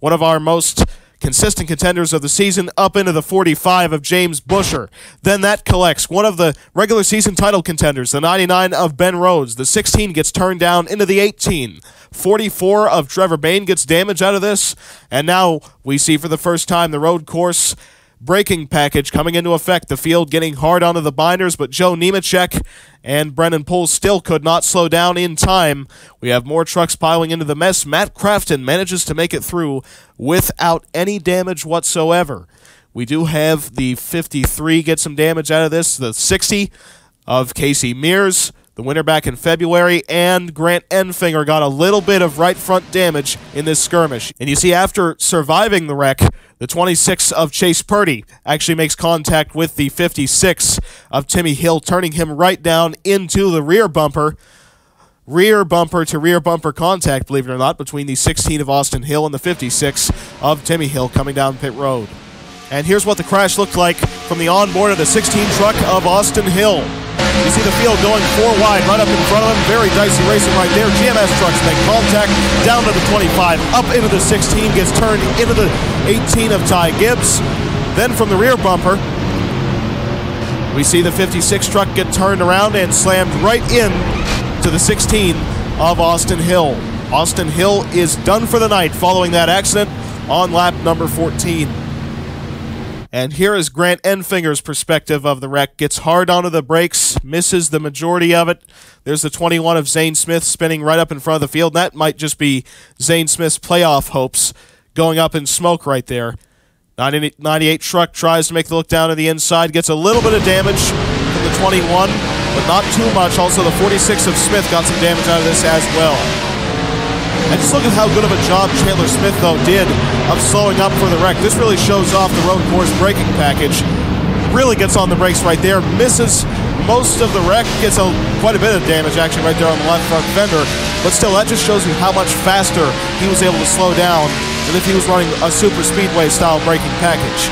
one of our most consistent contenders of the season, up into the 45 of James Busher. Then that collects one of the regular season title contenders, the 99 of Ben Rhodes. The 16 gets turned down into the 18. 44 of Trevor Bain gets damage out of this, and now we see for the first time the road course braking package coming into effect. The field getting hard onto the binders, but Joe Nemechek and Brennan Poole still could not slow down in time. We have more trucks piling into the mess. Matt Crafton manages to make it through without any damage whatsoever. We do have the 53 get some damage out of this, the 60 of Casey Mears, the winner back in February, and Grant Enfinger got a little bit of right front damage in this skirmish. And you see, after surviving the wreck, the 26 of Chase Purdy actually makes contact with the 56 of Timmy Hill, turning him right down into the rear bumper. Rear bumper to rear bumper contact, believe it or not, between the 16 of Austin Hill and the 56 of Timmy Hill coming down pit road. And here's what the crash looked like from the onboard of the 16 truck of Austin Hill. You see the field going 4 wide right up in front of him. Very dicey racing right there. GMS trucks make contact down to the 25, up into the 16, gets turned into the 18 of Ty Gibbs. Then from the rear bumper, we see the 56 truck get turned around and slammed right in to the 16 of Austin Hill. Austin Hill is done for the night following that accident on lap number 14. And here is Grant Enfinger's perspective of the wreck. Gets hard onto the brakes, misses the majority of it. There's the 21 of Zane Smith spinning right up in front of the field. That might just be Zane Smith's playoff hopes going up in smoke right there. 98 truck tries to make the look down to the inside, gets a little bit of damage from the 21, but not too much. Also, the 46 of Smith got some damage out of this as well. And just look at how good of a job Chandler Smith, though, did of slowing up for the wreck. This really shows off the road course braking package. Really gets on the brakes right there. Misses most of the wreck. Gets quite a bit of damage, actually, right there on the left front fender. But still, that just shows you how much faster he was able to slow down than if he was running a super speedway-style braking package.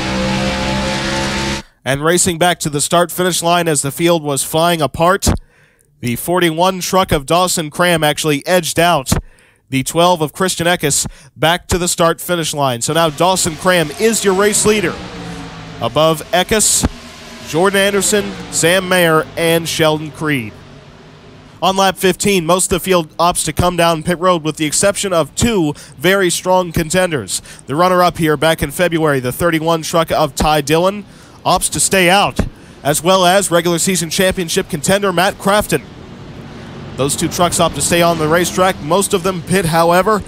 And racing back to the start-finish line as the field was flying apart, the 41 truck of Dawson Cram actually edged out the 12 of Christian Eckes back to the start-finish line. So now Dawson Cram is your race leader. Above Eckes, Jordan Anderson, Sam Mayer, and Sheldon Creed. On lap 15, most of the field opts to come down pit road with the exception of 2 very strong contenders. The runner-up here back in February, the 31 truck of Ty Dillon, opts to stay out, as well as regular season championship contender Matt Crafton. Those 2 trucks opt to stay on the racetrack. Most of them pit, however,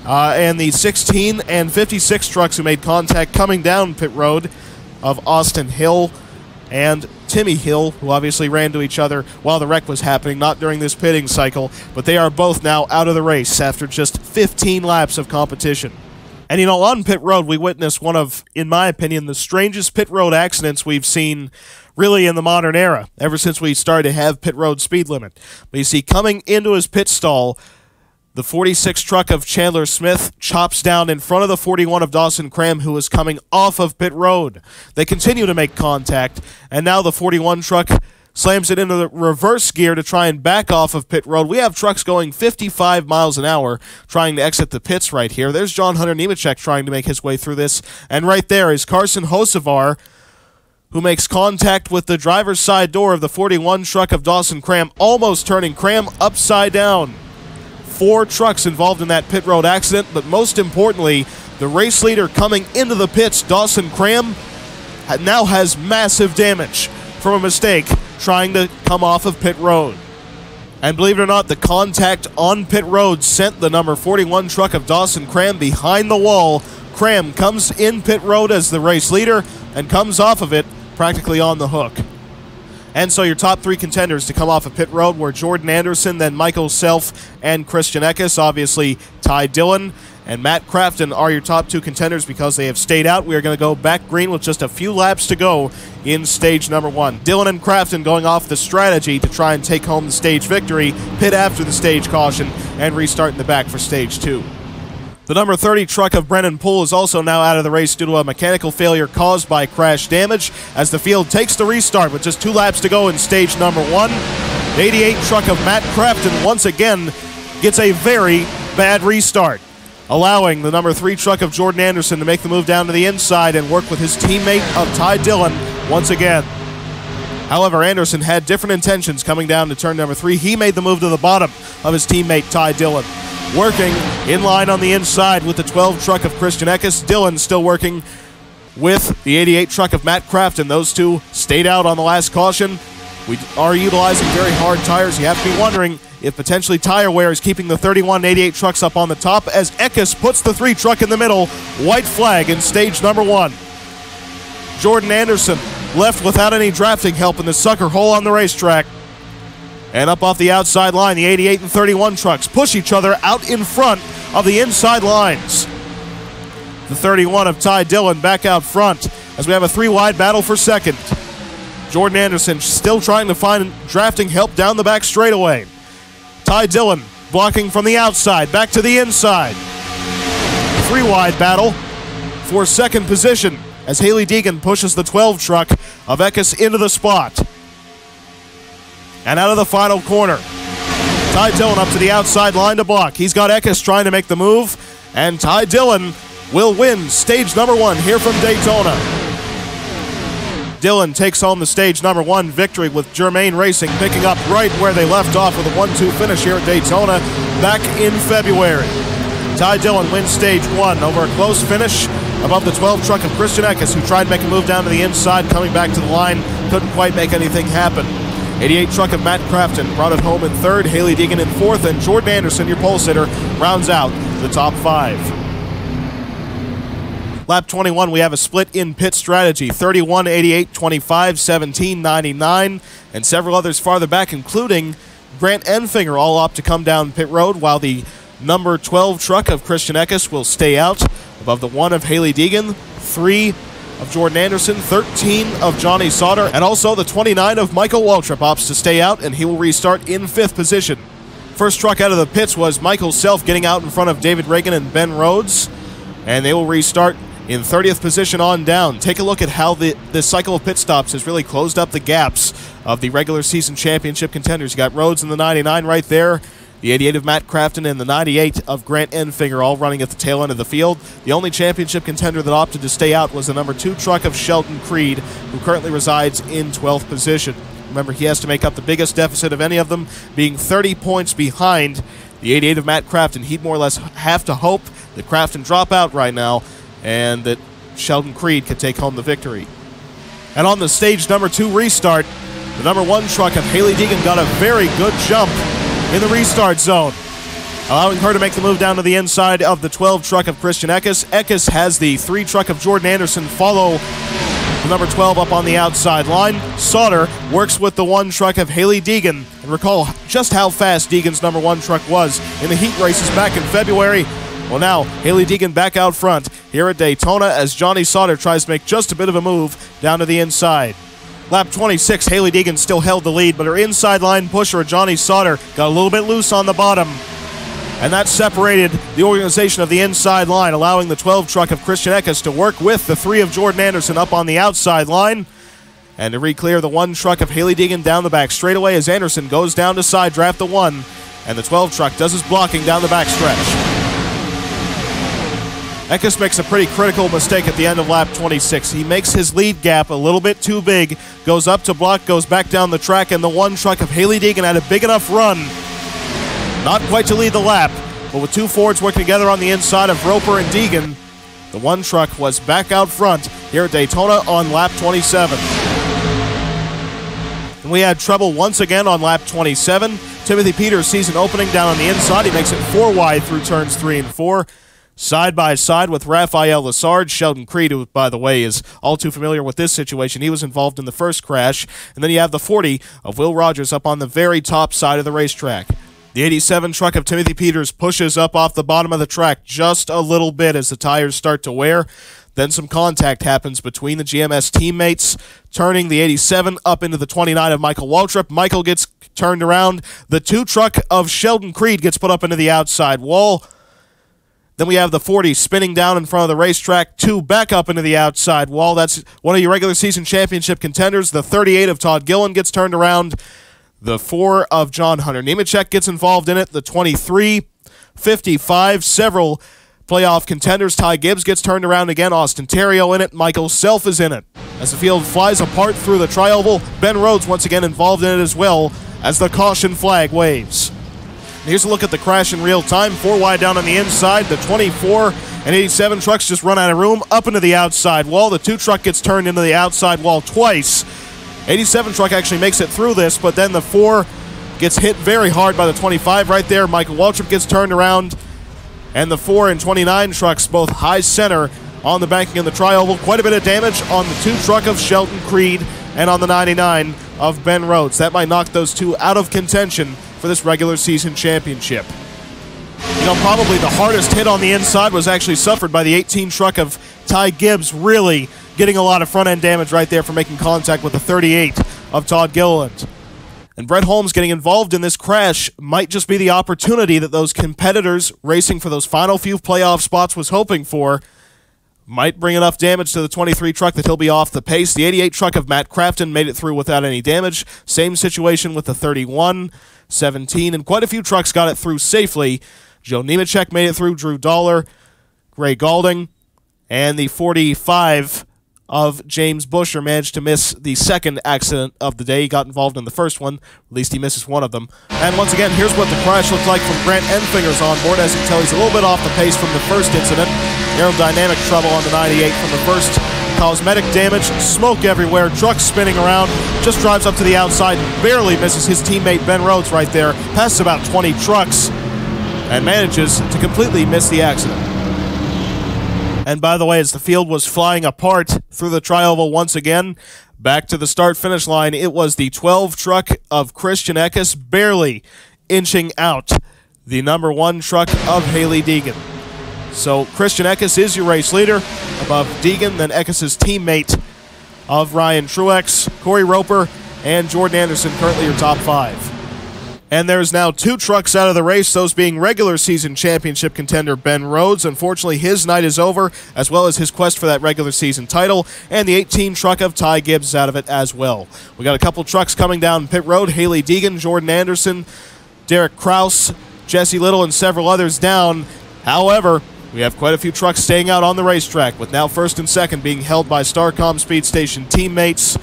and the 16 and 56 trucks who made contact coming down pit road of Austin Hill and Timmy Hill, who obviously ran to each other while the wreck was happening, not during this pitting cycle, but they are both now out of the race after just 15 laps of competition. And, you know, on pit road, we witnessed one of, in my opinion, the strangest pit road accidents we've seen really in the modern era, ever since we started to have pit road speed limit. But you see, coming into his pit stall, the 46 truck of Chandler Smith chops down in front of the 41 of Dawson Cram, who is coming off of pit road. They continue to make contact, and now the 41 truck slams it into the reverse gear to try and back off of pit road. We have trucks going 55 miles an hour trying to exit the pits right here. There's John Hunter Nemechek trying to make his way through this, and right there is Carson Hocevar, who makes contact with the driver's side door of the 41 truck of Dawson Cram, almost turning Cram upside down. 4 trucks involved in that pit road accident, but most importantly, the race leader coming into the pits, Dawson Cram, now has massive damage from a mistake trying to come off of pit road. And believe it or not, the contact on pit road sent the number 41 truck of Dawson Cram behind the wall. Cram comes in pit road as the race leader and comes off of it practically on the hook. And so your top three contenders to come off of pit road were Jordan Anderson, then Michael Self, and Christian Eckes. Obviously, Ty Dillon and Matt Crafton are your top two contenders because they have stayed out. We are going to go back green with just a few laps to go in stage number one. Dillon and Crafton going off the strategy to try and take home the stage victory, pit after the stage caution, and restart in the back for stage two. The number 30 truck of Brennan Poole is also now out of the race due to a mechanical failure caused by crash damage as the field takes the restart with just 2 laps to go in stage number one. The 88 truck of Matt Crafton once again gets a very bad restart, allowing the number 3 truck of Jordan Anderson to make the move down to the inside and work with his teammate of Ty Dillon once again. However, Anderson had different intentions coming down to turn number 3. He made the move to the bottom of his teammate Ty Dillon. Working in line on the inside with the 12 truck of Christian Eckes. Dillon still working with the 88 truck of Matt Crafton. Those two stayed out on the last caution. We are utilizing very hard tires. You have to be wondering if potentially tire wear is keeping the 31 and 88 trucks up on the top as Eckes puts the 3 truck in the middle. White flag in stage number one. Jordan Anderson left without any drafting help in the sucker hole on the racetrack. And up off the outside line, the 88 and 31 trucks push each other out in front of the inside lines. The 31 of Ty Dillon back out front as we have a 3-wide battle for second. Jordan Anderson still trying to find drafting help down the back straightaway. Ty Dillon blocking from the outside, back to the inside. 3-wide battle for second position as Hailie Deegan pushes the 12 truck of Eckes into the spot. And out of the final corner, Ty Dillon up to the outside line to block. He's got Eckes trying to make the move, and Ty Dillon will win stage number one here from Daytona. Dillon takes home the stage number one victory with Germain Racing picking up right where they left off with a 1-2 finish here at Daytona back in February. Ty Dillon wins stage one over a close finish above the 12 truck of Christian Eckes, who tried to make a move down to the inside, coming back to the line, couldn't quite make anything happen. 88 truck of Matt Crafton brought it home in third, Hailie Deegan in fourth, and Jordan Anderson, your pole sitter, rounds out the top 5. Lap 21, we have a split in pit strategy. 31, 88, 25, 17, 99, and several others farther back, including Grant Enfinger, all opt to come down pit road, while the number 12 truck of Christian Eckes will stay out above the 1 of Hailie Deegan, 3 of Jordan Anderson, 13 of Johnny Sauter, and also the 29 of Michael Waltrip opts to stay out, and he will restart in 5th position. First truck out of the pits was Michael Self getting out in front of David Reagan and Ben Rhodes, and they will restart in 30th position on down. Take a look at how this cycle of pit stops has really closed up the gaps of the regular season championship contenders. You got Rhodes in the 99 right there, the 88 of Matt Crafton and the 98 of Grant Enfinger all running at the tail end of the field. The only championship contender that opted to stay out was the number 2 truck of Sheldon Creed, who currently resides in 12th position. Remember, he has to make up the biggest deficit of any of them, being 30 points behind the 88 of Matt Crafton. He'd more or less have to hope that Crafton drop out right now and that Sheldon Creed could take home the victory. And on the stage number 2 restart, the number 1 truck of Hailie Deegan got a very good jump in the restart zone, allowing her to make the move down to the inside of the 12 truck of Christian Eckes. Eckes has the 3 truck of Jordan Anderson follow the number 12 up on the outside line. Sauter works with the 1 truck of Hailie Deegan, and recall just how fast Deegan's number 1 truck was in the heat races back in February. Well, now Hailie Deegan back out front here at Daytona as Johnny Sauter tries to make just a bit of a move down to the inside. Lap 26, Hailie Deegan still held the lead, but her inside line pusher, Johnny Sauter, got a little bit loose on the bottom, and that separated the organization of the inside line, allowing the 12 truck of Christian Eckes to work with the 3 of Jordan Anderson up on the outside line, and to re-clear the 1 truck of Hailie Deegan down the back straightaway as Anderson goes down to side draft the 1, and the 12 truck does his blocking down the back stretch. Eckes makes a pretty critical mistake at the end of lap 26. He makes his lead gap a little bit too big, goes up to block, goes back down the track, and the 1 truck of Hailie Deegan had a big enough run, not quite to lead the lap, but with 2 Fords working together on the inside of Roper and Deegan, the 1 truck was back out front here at Daytona on lap 27. And we had trouble once again on lap 27. Timothy Peters sees an opening down on the inside. He makes it 4 wide through turns 3 and 4. side by side with Raphael Lessard. Sheldon Creed, who, by the way, is all too familiar with this situation. He was involved in the first crash. And then you have the 40 of Will Rogers up on the very top side of the racetrack. The 87 truck of Timothy Peters pushes up off the bottom of the track just a little bit as the tires start to wear. Then some contact happens between the GMS teammates, turning the 87 up into the 29 of Michael Waltrip. Michael gets turned around. The 2 truck of Sheldon Creed gets put up into the outside wall. Then we have the 40 spinning down in front of the racetrack, 2 back up into the outside wall. That's one of your regular season championship contenders. The 38 of Todd Gillen gets turned around. The 4 of John Hunter Nemechek gets involved in it. The 23, 55, several playoff contenders. Ty Gibbs gets turned around again. Austin Terrio in it. Michael Self is in it. As the field flies apart through the tri-oval, Ben Rhodes once again involved in it as well as the caution flag waves. And here's a look at the crash in real time. 4 wide down on the inside. The 24 and 87 trucks just run out of room up into the outside wall. The 2 truck gets turned into the outside wall twice. 87 truck actually makes it through this, but then the 4 gets hit very hard by the 25 right there. Michael Waltrip gets turned around, and the 4 and 29 trucks both high center on the banking in the tri-oval. Quite a bit of damage on the 2 truck of Sheldon Creed and on the 99 of Ben Rhodes. That might knock those 2 out of contention for this regular season championship. You know, probably the hardest hit on the inside was actually suffered by the 18 truck of Ty Gibbs, really getting a lot of front-end damage right there for making contact with the 38 of Todd Gilliland. And Brett Holmes getting involved in this crash might just be the opportunity that those competitors racing for those final few playoff spots was hoping for. Might bring enough damage to the 23 truck that he'll be off the pace. The 88 truck of Matt Crafton made it through without any damage. Same situation with the 31, 17, and quite a few trucks got it through safely. Joe Nemechek made it through, Drew Dollar, Ray Galding, and the 45 of James Busher managed to miss the second accident of the day. He got involved in the first one. At least he misses one of them. And once again, here's what the crash looked like from Grant Enfinger's on board. As you can tell, he's a little bit off the pace from the first incident. Aerodynamic trouble on the 98 from the first. Cosmetic damage, smoke everywhere, truck spinning around, just drives up to the outside and barely misses his teammate Ben Rhodes right there, passes about 20 trucks, and manages to completely miss the accident. And by the way, as the field was flying apart through the tri-oval once again, back to the start-finish line, it was the 12 truck of Christian Eckes barely inching out the number 1 truck of Haley Deegan. So Christian Eckes is your race leader above Deegan, then Eckes' teammate of Ryan Truex, Corey Roper, and Jordan Anderson, currently your top 5. And there's now 2 trucks out of the race, those being regular season championship contender Ben Rhodes. Unfortunately, his night is over, as well as his quest for that regular season title, and the 18 truck of Ty Gibbs is out of it as well. We got a couple trucks coming down pit road. Haley Deegan, Jordan Anderson, Derek Kraus, Jesse Little, and several others down. However, we have quite a few trucks staying out on the racetrack, with now first and second being held by Starcom Speed Station teammates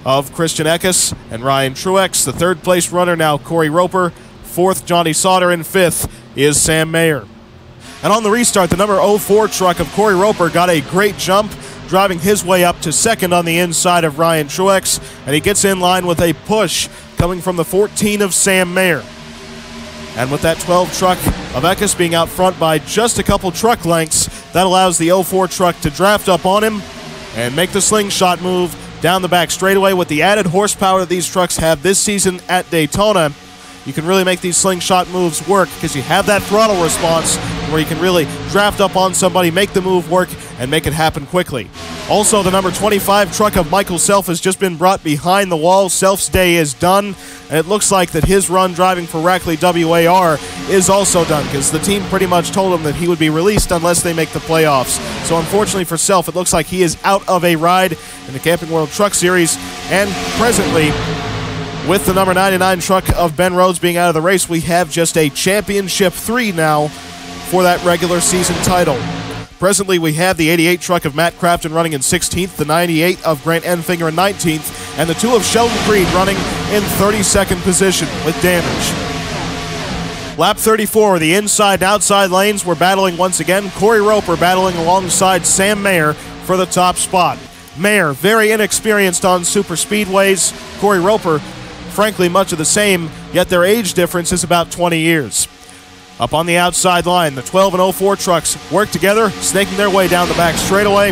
of Christian Eckes and Ryan Truex. The third place runner now Corey Roper, 4th Johnny Sauter, and 5th is Sam Mayer. And on the restart, the number 04 truck of Corey Roper got a great jump, driving his way up to second on the inside of Ryan Truex, and he gets in line with a push coming from the 14 of Sam Mayer. And with that 12 truck of Eckes being out front by just a couple truck lengths, that allows the 04 truck to draft up on him and make the slingshot move down the back straightaway. With the added horsepower that these trucks have this season at Daytona, you can really make these slingshot moves work because you have that throttle response where you can really draft up on somebody, make the move work, and make it happen quickly. Also, the number 25 truck of Michael Self has just been brought behind the wall. Self's day is done, and it looks like that his run driving for Rackley WAR is also done because the team pretty much told him that he would be released unless they make the playoffs. So unfortunately for Self, it looks like he is out of a ride in the Camping World Truck Series, and presently, with the number 99 truck of Ben Rhodes being out of the race, we have just a Championship 3 now for that regular season title. Presently, we have the 88 truck of Matt Crafton running in 16th, the 98 of Grant Enfinger in 19th, and the 2 of Sheldon Creed running in 32nd position with damage. Lap 34, the inside and outside lanes were battling once again. Corey Roper battling alongside Sam Mayer for the top spot. Mayer, very inexperienced on super speedways. Corey Roper, frankly, much of the same, yet their age difference is about 20 years. Up on the outside line, the 12 and 04 trucks work together, snaking their way down the back straightaway.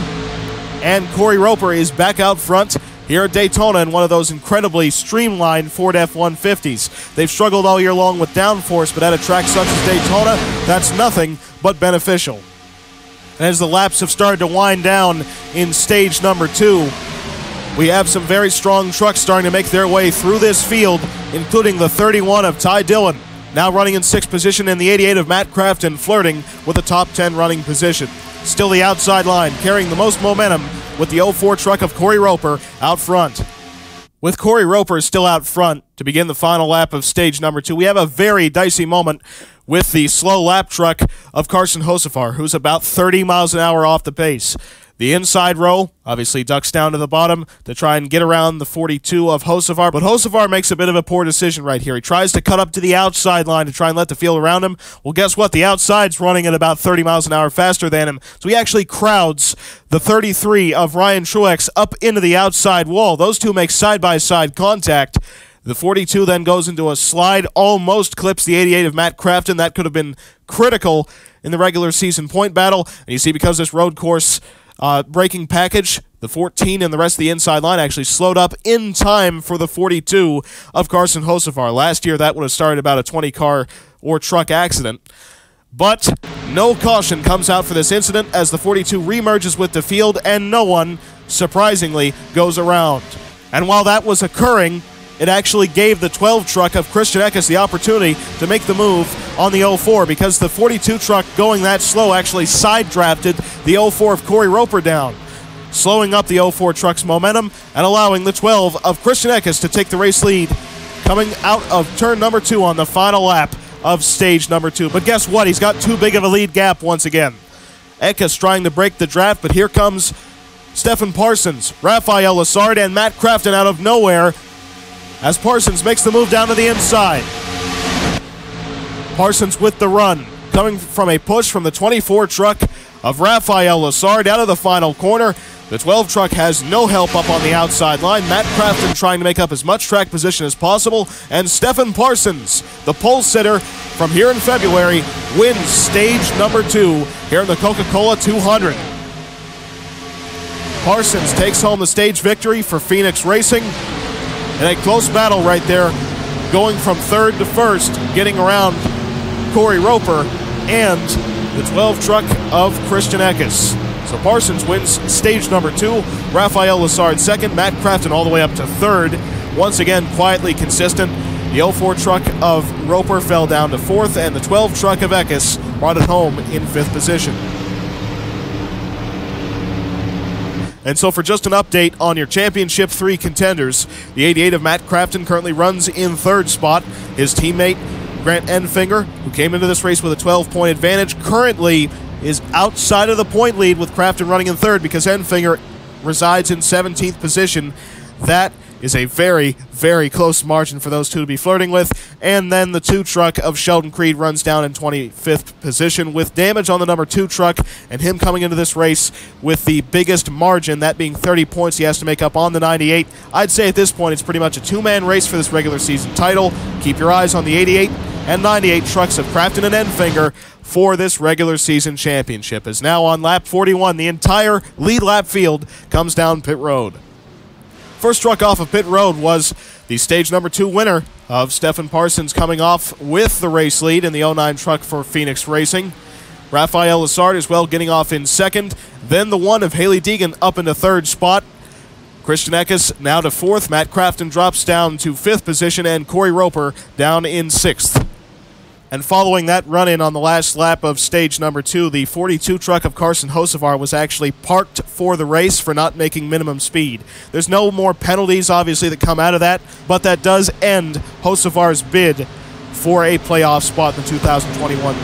And Corey Roper is back out front here at Daytona in one of those incredibly streamlined Ford F-150s. They've struggled all year long with downforce, but at a track such as Daytona, that's nothing but beneficial. And as the laps have started to wind down in stage number 2, we have some very strong trucks starting to make their way through this field, including the 31 of Ty Dillon, now running in 6th position, and the 88 of Matt Crafton flirting with a top 10 running position. Still the outside line, carrying the most momentum with the 04 truck of Corey Roper out front. With Corey Roper still out front to begin the final lap of stage number 2, we have a very dicey moment with the slow lap truck of Carson Hocevar, who's about 30 miles an hour off the pace. The inside row obviously ducks down to the bottom to try and get around the 42 of Hocevar, but Hocevar makes a bit of a poor decision right here. He tries to cut up to the outside line to try and let the field around him. Well, guess what? The outside's running at about 30 miles an hour faster than him, so he actually crowds the 33 of Ryan Truex up into the outside wall. Those two make side-by-side contact. The 42 then goes into a slide, almost clips the 88 of Matt Crafton. That could have been critical in the regular season point battle. And you see, because this road course braking package, the 14 and the rest of the inside line actually slowed up in time for the 42 of Carson Hocevar. Last year, that would have started about a 20-car or truck accident. But no caution comes out for this incident as the 42 remerges with the field and no one, surprisingly, goes around. And while that was occurring, it actually gave the 12 truck of Christian Eckes the opportunity to make the move on the 04, because the 42 truck going that slow actually side drafted the 04 of Corey Roper down, slowing up the 04 truck's momentum and allowing the 12 of Christian Eckes to take the race lead coming out of turn number 2 on the final lap of stage number 2. But guess what? He's got too big of a lead gap once again. Eckes trying to break the draft, but here comes Stephen Parsons, Raphael Lessard, and Matt Crafton out of nowhere as Parsons makes the move down to the inside. Parsons with the run, coming from a push from the 24 truck of Raphael Lessard out of the final corner. The 12 truck has no help up on the outside line. Matt Crafton trying to make up as much track position as possible, and Stephen Parsons, the pole sitter from here in February, wins stage number 2 here in the Coca-Cola 200. Parsons takes home the stage victory for Phoenix Racing. In a close battle right there, going from 3rd to 1st, getting around Corey Roper and the 12 truck of Christian Eckes. So Parsons wins stage number 2, Raphael Lessard 2nd, Matt Crafton all the way up to 3rd. Once again, quietly consistent. The 04 truck of Roper fell down to 4th, and the 12 truck of Eckes brought it home in 5th position. And so for just an update on your Championship 3 contenders, the 88 of Matt Crafton currently runs in 3rd spot. His teammate, Grant Enfinger, who came into this race with a 12-point advantage, currently is outside of the point lead with Crafton running in 3rd because Enfinger resides in 17th position. That is a very, very close margin for those two to be flirting with. And then the 2 truck of Sheldon Creed runs down in 25th position with damage on the number 2 truck, and him coming into this race with the biggest margin, that being 30 points he has to make up on the 98. I'd say at this point it's pretty much a 2-man race for this regular season title. Keep your eyes on the 88 and 98 trucks of Crafton and Enfinger for this regular season championship. As now on lap 41, the entire lead lap field comes down pit road. First truck off of pit road was the stage number 2 winner of Stephen Parsons, coming off with the race lead in the 09 truck for Phoenix Racing. Raphael Lessard as well getting off in 2nd. Then the 1 of Haley Deegan up into 3rd spot. Christian Eckes now to 4th. Matt Crafton drops down to 5th position, and Corey Roper down in 6th. And following that run-in on the last lap of stage number 2, the 42 truck of Carson Hocevar was actually parked for the race for not making minimum speed. There's no more penalties, obviously, that come out of that, but that does end Hocevar's bid for a playoff spot in the 2021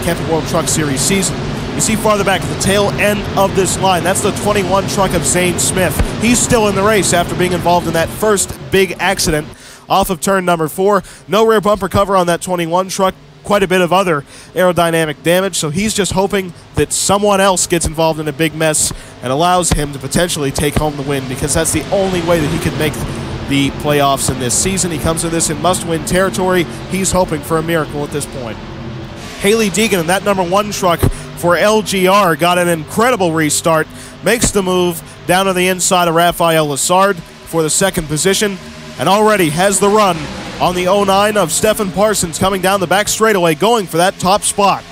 Camping World Truck Series season. You see farther back at the tail end of this line, that's the 21 truck of Zane Smith. He's still in the race after being involved in that first big accident off of turn number 4. No rear bumper cover on that 21 truck. Quite a bit of other aerodynamic damage, so he's just hoping that someone else gets involved in a big mess and allows him to potentially take home the win, because that's the only way that he could make the playoffs in this season. He comes to this in must-win territory. He's hoping for a miracle at this point. Haley Deegan and that number 1 truck for LGR got an incredible restart, makes the move down to the inside of Raphael Lessard for the 2nd position, and already has the run on the 09 of Stephen Parsons coming down the back straightaway, going for that top spot.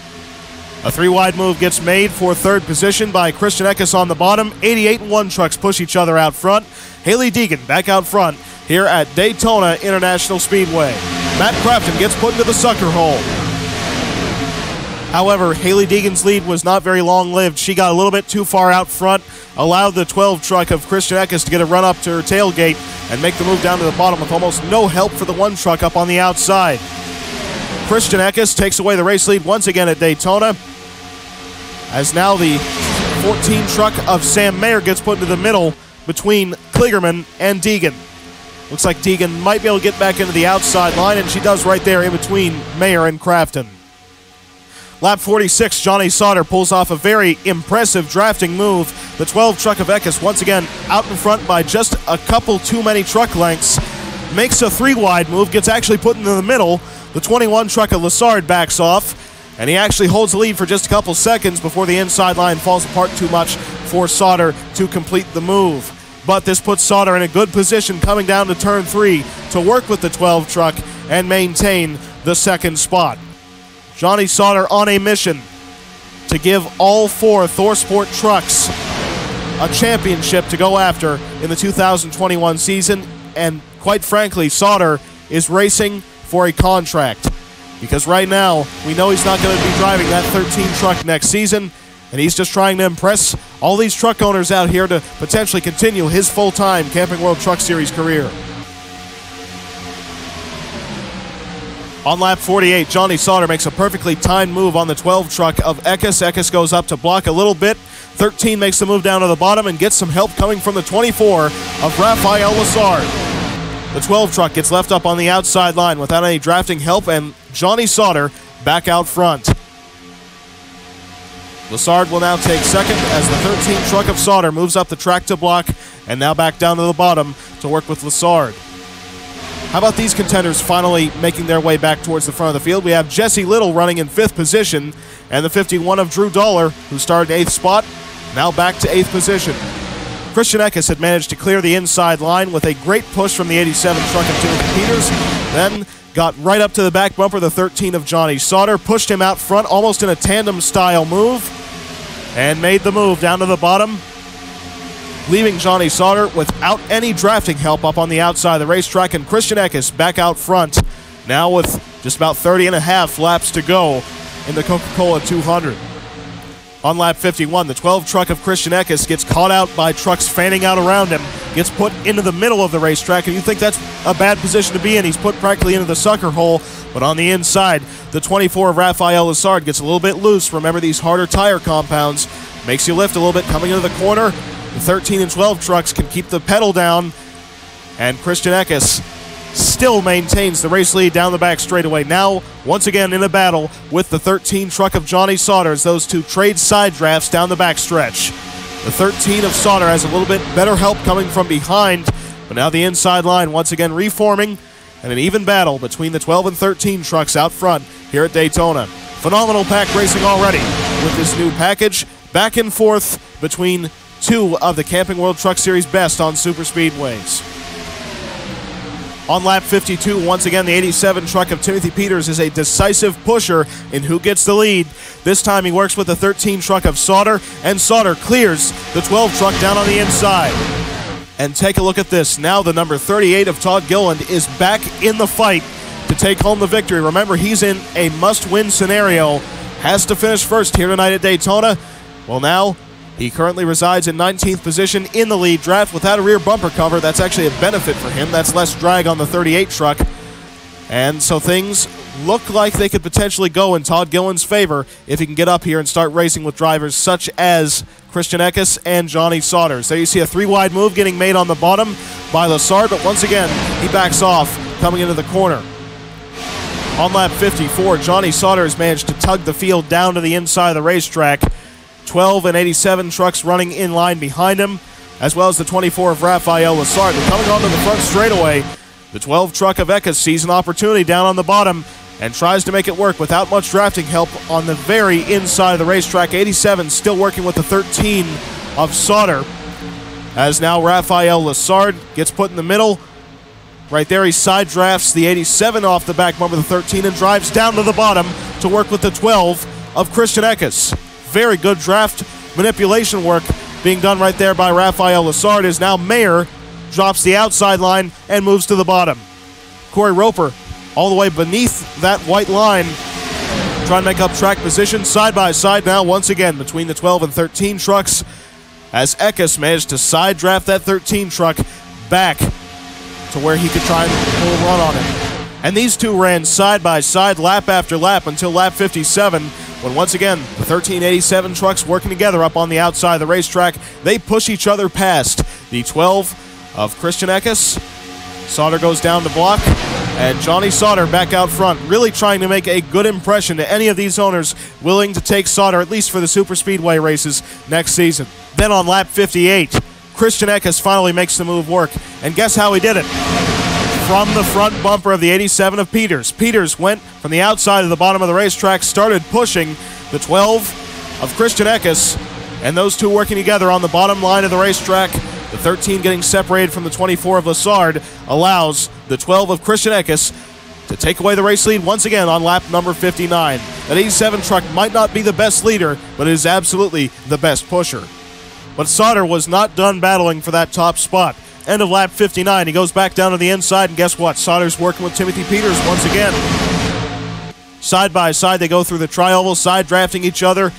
A 3-wide move gets made for 3rd position by Christian Eckes on the bottom. 88 and 1 trucks push each other out front. Haley Deegan back out front here at Daytona International Speedway. Matt Crafton gets put into the sucker hole. However, Haley Deegan's lead was not very long-lived. She got a little bit too far out front, allowed the 12 truck of Christian Eckes to get a run up to her tailgate and make the move down to the bottom with almost no help for the 1 truck up on the outside. Christian Eckes takes away the race lead once again at Daytona, as now the 14 truck of Sam Mayer gets put into the middle between Kligerman and Deegan. Looks like Deegan might be able to get back into the outside line, and she does right there in between Mayer and Crafton. Lap 46, Johnny Sauter pulls off a very impressive drafting move. The 12 truck of Eckes once again out in front by just a couple too many truck lengths. Makes a 3-wide move, gets actually put into the middle. The 21 truck of Lessard backs off, and he actually holds the lead for just a couple seconds before the inside line falls apart too much for Sauter to complete the move. But this puts Sauter in a good position coming down to turn 3 to work with the 12 truck and maintain the 2nd spot. Johnny Sauter on a mission to give all 4 ThorSport trucks a championship to go after in the 2021 season, and quite frankly, Sauter is racing for a contract, because right now we know he's not going to be driving that 13 truck next season, and he's just trying to impress all these truck owners out here to potentially continue his full-time Camping World Truck Series career. On lap 48, Johnny Sauter makes a perfectly timed move on the 12 truck of Eckes. Eckes goes up to block a little bit. 13 makes the move down to the bottom and gets some help coming from the 24 of Raphael Lessard. The 12 truck gets left up on the outside line without any drafting help, and Johnny Sauter back out front. Lessard will now take 2nd as the 13 truck of Sauter moves up the track to block and now back down to the bottom to work with Lessard. How about these contenders finally making their way back towards the front of the field? We have Jesse Little running in 5th position, and the 51 of Drew Dollar, who started 8th spot, now back to 8th position. Christian Eckes had managed to clear the inside line with a great push from the 87 truck of Timothy Peters, then got right up to the back bumper, the 13 of Johnny Sauter, pushed him out front almost in a tandem-style move, and made the move down to the bottom, leaving Johnny Sauter without any drafting help up on the outside of the racetrack, and Christian Eckes back out front, now with just about 30.5 laps to go in the Coca-Cola 200. On lap 51, the 12 truck of Christian Eckes gets caught out by trucks fanning out around him, gets put into the middle of the racetrack, and you think that's a bad position to be in. He's put practically into the sucker hole, but on the inside, the 24 of Raphael Lessard gets a little bit loose. Remember, these harder tire compounds makes you lift a little bit coming into the corner. The 13 and 12 trucks can keep the pedal down, and Christian Eckes still maintains the race lead down the back straightaway. Now, once again in a battle with the 13 truck of Johnny Sauter as those two trade side drafts down the back stretch. The 13 of Sauter has a little bit better help coming from behind, but now the inside line once again reforming, and an even battle between the 12 and 13 trucks out front here at Daytona. Phenomenal pack racing already with this new package, back and forth between 2 of the Camping World Truck Series best on super speedways. On lap 52, once again, the 87 truck of Timothy Peters is a decisive pusher in who gets the lead. This time he works with the 13 truck of Sauter, and Sauter clears the 12 truck down on the inside. And take a look at this. Now the number 38 of Todd Gilliland is back in the fight to take home the victory. Remember, he's in a must-win scenario. Has to finish first here tonight at Daytona. Well, now he currently resides in 19th position in the lead draft without a rear bumper cover. That's actually a benefit for him. That's less drag on the 38 truck. And so things look like they could potentially go in Todd Gilliland's favor if he can get up here and start racing with drivers such as Christian Eckes and Johnny Sauter. So you see a 3-wide move getting made on the bottom by Lessard, but once again, he backs off coming into the corner. On lap 54, Johnny Sauter has managed to tug the field down to the inside of the racetrack. 12 and 87 trucks running in line behind him, as well as the 24 of Raphael Lessard. They're coming onto the front straightaway. The 12 truck of Eckes sees an opportunity down on the bottom, and tries to make it work without much drafting help on the very inside of the racetrack. 87 still working with the 13 of Sauter, as now Raphael Lessard gets put in the middle. Right there, he side drafts the 87 off the back bumper of the 13 and drives down to the bottom to work with the 12 of Christian Eckes. Very good draft manipulation work being done right there by Raphael Lessard, as now Mayer drops the outside line and moves to the bottom. Corey Roper all the way beneath that white line, trying to make up track position. Side by side now once again between the 12 and 13 trucks, as Eckes managed to side draft that 13 truck back to where he could try and pull a run on it. And these two ran side by side lap after lap until lap 57, when once again the 1387 trucks working together up on the outside of the racetrack. They push each other past the 12 of Christian Eckes. Sauter goes down to block, and Johnny Sauter back out front, really trying to make a good impression to any of these owners willing to take Sauter at least for the Super Speedway races next season. Then on lap 58, Christian Eckes finally makes the move work, and guess how he did it? From the front bumper of the 87 of Peters. Peters went from the outside of the bottom of the racetrack, started pushing the 12 of Christian Eckes, and those two working together on the bottom line of the racetrack. The 13 getting separated from the 24 of Lessard allows the 12 of Christian Eckes to take away the race lead once again on lap number 59. That 87 truck might not be the best leader, but it is absolutely the best pusher. But Sauter was not done battling for that top spot. End of lap 59, he goes back down to the inside, and guess what? Sauter's working with Timothy Peters once again. Side by side, they go through the tri-oval, side drafting each other.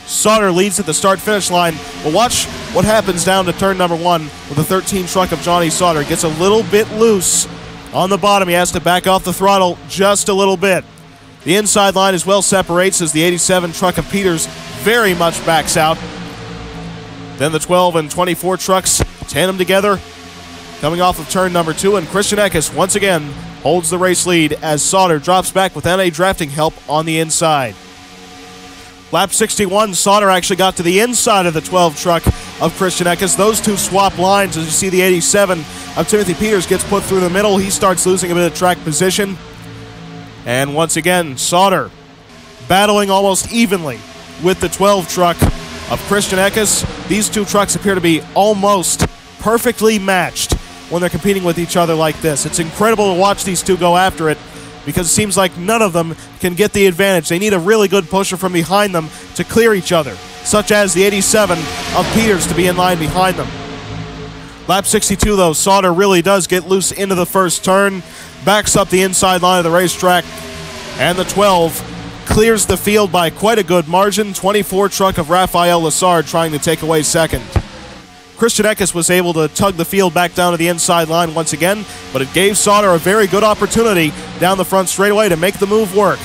Sauter leads at the start-finish line, but watch what happens down to turn number 1 with the 13 truck of Johnny Sauter. Gets a little bit loose on the bottom. He has to back off the throttle just a little bit. The inside line as well separates as the 87 truck of Peters very much backs out. Then the 12 and 24 trucks tandem together, coming off of turn number 2, and Christian Eckes once again holds the race lead as Sauter drops back with NA drafting help on the inside. Lap 61, Sauter actually got to the inside of the 12 truck of Christian Eckes. Those two swap lines as you see the 87 of Timothy Peters gets put through the middle. He starts losing a bit of track position. And once again, Sauter battling almost evenly with the 12 truck of Christian Eckes. These two trucks appear to be almost perfectly matched when they're competing with each other like this. It's incredible to watch these two go after it, because it seems like none of them can get the advantage. They need a really good pusher from behind them to clear each other, such as the 87 of Peters to be in line behind them. Lap 62, though, Sauter really does get loose into the first turn, backs up the inside line of the racetrack, and the 12 clears the field by quite a good margin. 24 truck of Raphael Lessard trying to take away second. Christian Eckes was able to tug the field back down to the inside line once again, but it gave Sauter a very good opportunity down the front straightaway to make the move work.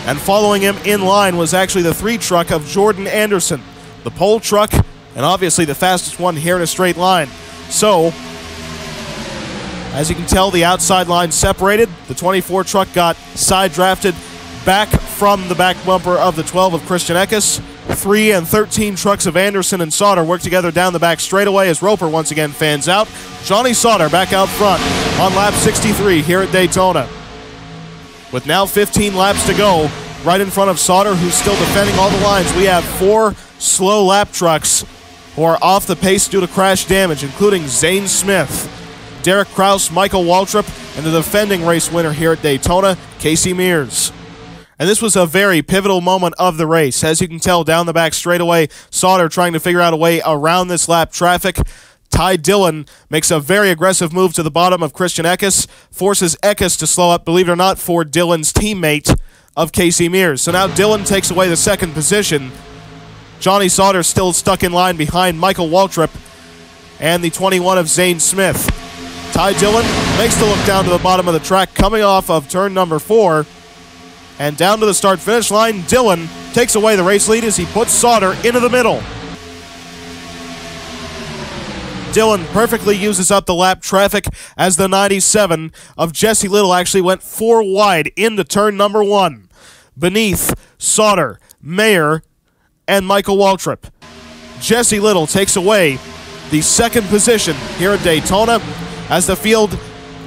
And following him in line was actually the 3 truck of Jordan Anderson, the pole truck, and obviously the fastest one here in a straight line. So, as you can tell, the outside line separated. The 24 truck got side drafted back from the back bumper of the 12 of Christian Eckes. 3 and 13 trucks of Anderson and Sauter work together down the back straightaway as Roper once again fans out. Johnny Sauter back out front on lap 63 here at Daytona. With now 15 laps to go, right in front of Sauter, who's still defending all the lines, we have 4 slow lap trucks who are off the pace due to crash damage, including Zane Smith, Derek Kraus, Michael Waltrip, and the defending race winner here at Daytona, Casey Mears. And this was a very pivotal moment of the race. As you can tell, down the back straightaway, Sauter trying to figure out a way around this lap traffic. Ty Dillon makes a very aggressive move to the bottom of Christian Eckes, forces Eckes to slow up, believe it or not, for Dillon's teammate of Casey Mears. So now Dillon takes away the second position. Johnny Sauter still stuck in line behind Michael Waltrip and the 21 of Zane Smith. Ty Dillon makes the look down to the bottom of the track, coming off of turn number 4. And down to the start-finish line, Dillon takes away the race lead as he puts Sauter into the middle. Dillon perfectly uses up the lap traffic as the 97 of Jesse Little actually went 4 wide into turn number 1, beneath Sauter, Mayer, and Michael Waltrip. Jesse Little takes away the second position here at Daytona as the field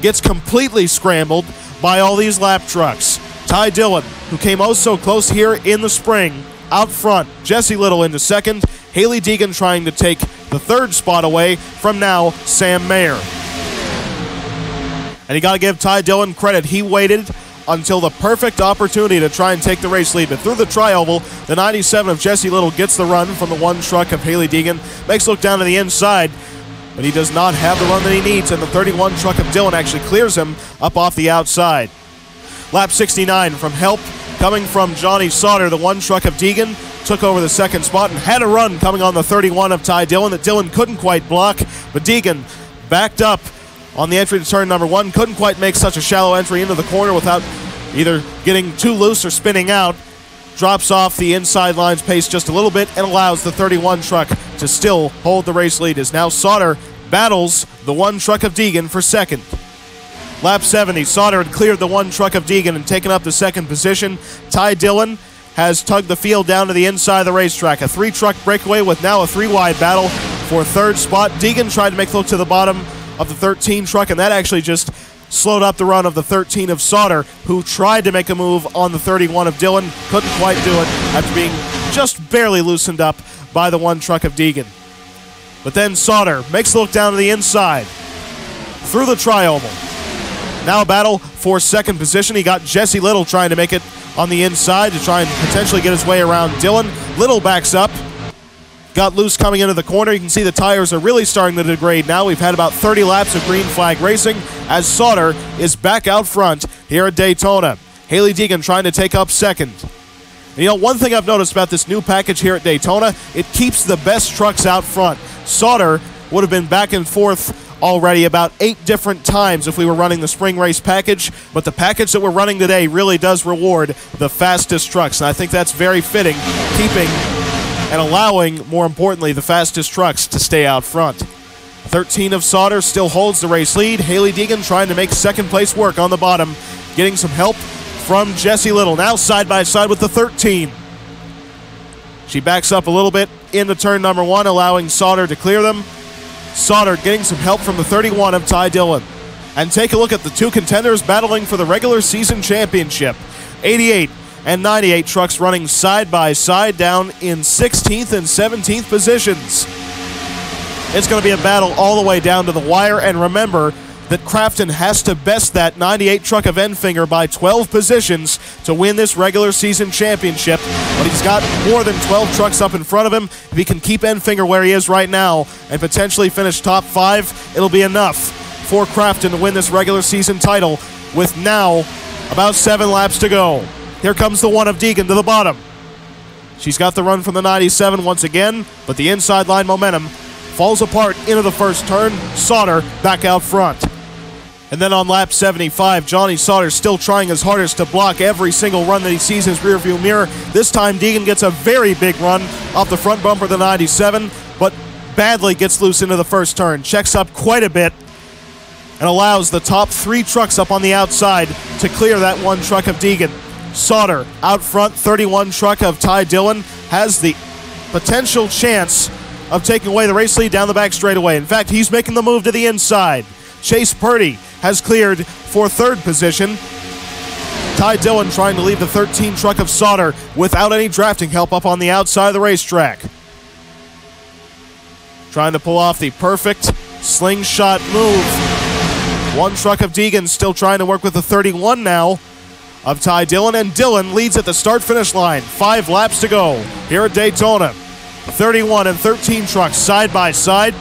gets completely scrambled by all these lap trucks. Ty Dillon, who came oh so close here in the spring, out front. Jesse Little into second. Hailie Deegan trying to take the third spot away from now Sam Mayer. And you got to give Ty Dillon credit. He waited until the perfect opportunity to try and take the race lead. But through the tri-oval, the 97 of Jesse Little gets the run from the one truck of Hailie Deegan. Makes a look down to the inside, but he does not have the run that he needs, and the 31 truck of Dillon actually clears him up off the outside. Lap 69 from help coming from Johnny Sauter. The one truck of Deegan took over the second spot and had a run coming on the 31 of Ty Dillon that Dillon couldn't quite block, but Deegan backed up on the entry to turn number 1. Couldn't quite make such a shallow entry into the corner without either getting too loose or spinning out. Drops off the inside line's pace just a little bit and allows the 31 truck to still hold the race lead, as now Sauter battles the one truck of Deegan for second. Lap 70, Sauter had cleared the one truck of Deegan and taken up the second position. Ty Dillon has tugged the field down to the inside of the racetrack. A 3-truck breakaway with now a 3-wide battle for third spot. Deegan tried to make the look to the bottom of the 13 truck, and that actually just slowed up the run of the 13 of Sauter, who tried to make a move on the 31 of Dillon. Couldn't quite do it after being just barely loosened up by the one truck of Deegan. But then Sauter makes the look down to the inside through the tri-oval. Now a battle for second position. He got Jesse Little trying to make it on the inside to try and potentially get his way around Dillon. Little backs up. Got loose coming into the corner. You can see the tires are really starting to degrade now. We've had about 30 laps of green flag racing as Sauter is back out front here at Daytona. Hailie Deegan trying to take up second. And you know, one thing I've noticed about this new package here at Daytona, it keeps the best trucks out front. Sauter would have been back and forth already about 8 different times if we were running the spring race package, but the package that we're running today really does reward the fastest trucks, and I think that's very fitting, keeping and allowing, more importantly, the fastest trucks to stay out front. 13 of Sauter still holds the race lead. Hailie Deegan trying to make second place work on the bottom, getting some help from Jesse Little, now side by side with the 13. She backs up a little bit into turn number 1, allowing Sauter to clear them. Sauter getting some help from the 31 of Ty Dillon. And take a look at the two contenders battling for the regular season championship. 88 and 98 trucks running side by side down in 16th and 17th positions. It's going to be a battle all the way down to the wire, and remember that Crafton has to best that 98 truck of Enfinger by 12 positions to win this regular season championship. But he's got more than 12 trucks up in front of him. If he can keep Enfinger where he is right now and potentially finish top 5, it'll be enough for Crafton to win this regular season title with now about 7 laps to go. Here comes the one of Deegan to the bottom. She's got the run from the 97 once again, but the inside line momentum falls apart into the first turn. Sauter back out front. And then on lap 75, Johnny Sauter still trying his hardest to block every single run that he sees in his rearview mirror. This time Deegan gets a very big run off the front bumper of the 97, but badly gets loose into the first turn. Checks up quite a bit and allows the top 3 trucks up on the outside to clear that one truck of Deegan. Sauter out front, 31 truck of Ty Dillon has the potential chance of taking away the race lead down the back straightaway. In fact, he's making the move to the inside. Chase Purdy has cleared for third position. Ty Dillon trying to leave the 13 truck of Sauter without any drafting help up on the outside of the racetrack. Trying to pull off the perfect slingshot move. One truck of Deegan still trying to work with the 31 now of Ty Dillon, and Dillon leads at the start-finish line. 5 laps to go here at Daytona. 31 and 13 trucks side by side.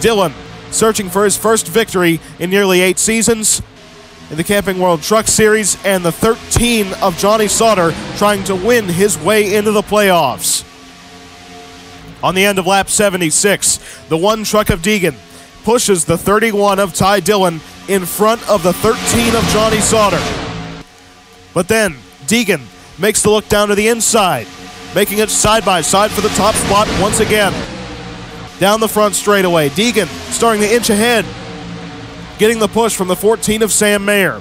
Dillon searching for his first victory in nearly 8 seasons in the Camping World Truck Series, and the 13 of Johnny Sauter trying to win his way into the playoffs. On the end of lap 76, the one truck of Deegan pushes the 31 of Ty Dillon in front of the 13 of Johnny Sauter. But then Deegan makes the look down to the inside, making it side by side for the top spot once again. Down the front straightaway, Deegan starting to inch ahead, getting the push from the 14 of Sam Mayer.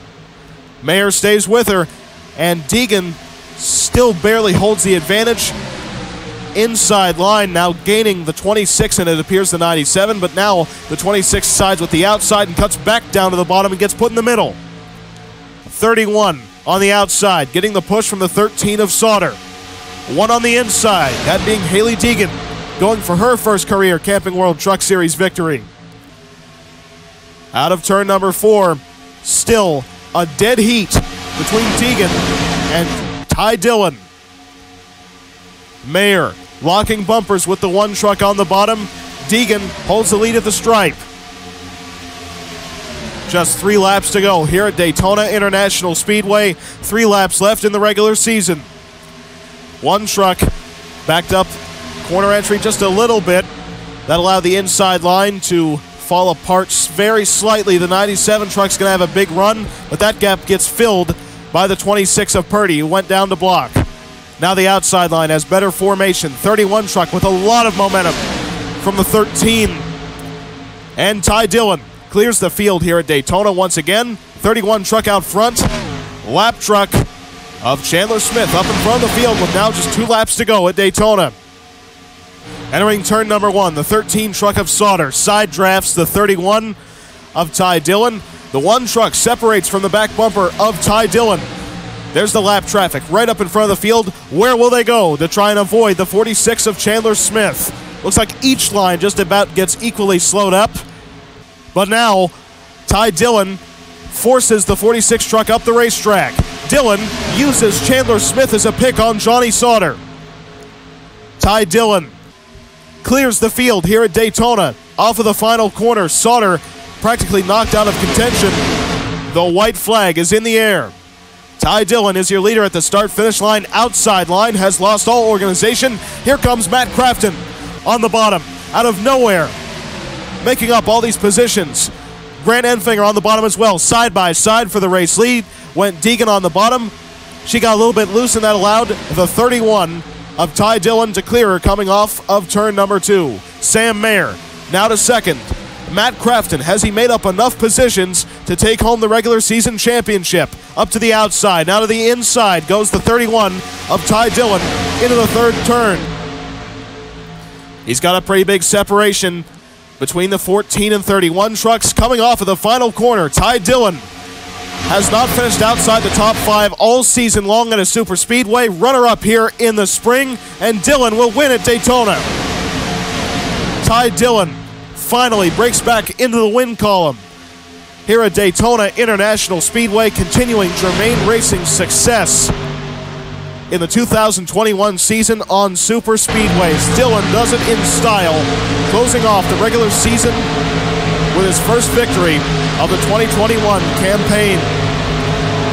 Mayer stays with her, and Deegan still barely holds the advantage. Inside line now gaining the 26, and it appears the 97, but now the 26 sides with the outside and cuts back down to the bottom and gets put in the middle. 31 on the outside, getting the push from the 13 of Sauter. 1 on the inside, that being Hailie Deegan, going for her first career Camping World Truck Series victory. Out of turn number 4, still a dead heat between Deegan and Ty Dillon. Mayer locking bumpers with the 1 truck on the bottom. Deegan holds the lead at the stripe. Just 3 laps to go here at Daytona International Speedway. 3 laps left in the regular season. 1 truck backed up corner entry just a little bit. That allowed the inside line to fall apart very slightly. The 97 truck's going to have a big run, but that gap gets filled by the 26 of Purdy, who went down to block. Now the outside line has better formation. 31 truck with a lot of momentum from the 13. And Ty Dillon clears the field here at Daytona once again. 31 truck out front. Lap truck of Chandler Smith up in front of the field with now just 2 laps to go at Daytona. Entering turn number 1, the 13 truck of Sauter side drafts the 31 of Ty Dillon. The 1 truck separates from the back bumper of Ty Dillon. There's the lap traffic right up in front of the field. Where will they go to try and avoid the 46 of Chandler Smith? Looks like each line just about gets equally slowed up. But now, Ty Dillon forces the 46 truck up the racetrack. Dillon uses Chandler Smith as a pick on Johnny Sauter. Ty Dillon clears the field here at Daytona. Off of the final corner, Sauter practically knocked out of contention. The white flag is in the air. Ty Dillon is your leader at the start-finish line. Outside line has lost all organization. Here comes Matt Crafton on the bottom, out of nowhere, making up all these positions. Grant Enfinger on the bottom as well, side by side for the race lead. Went Deegan on the bottom. She got a little bit loose, and that allowed the 31 of Ty Dillon to clear her coming off of turn number 2. Sam Mayer now to second. Matt Crafton, has he made up enough positions to take home the regular season championship? Up to the outside, now to the inside goes the 31 of Ty Dillon into the 3rd turn. He's got a pretty big separation between the 14 and 31 trucks coming off of the final corner. Ty Dillon has not finished outside the top 5 all season long at a super speedway. Runner-up here in the spring, and Dillon will win at Daytona. Ty Dillon finally breaks back into the win column here at Daytona International Speedway, continuing Germain Racing's success in the 2021 season on super speedways. Dillon does it in style, closing off the regular season with his first victory of the 2021 campaign.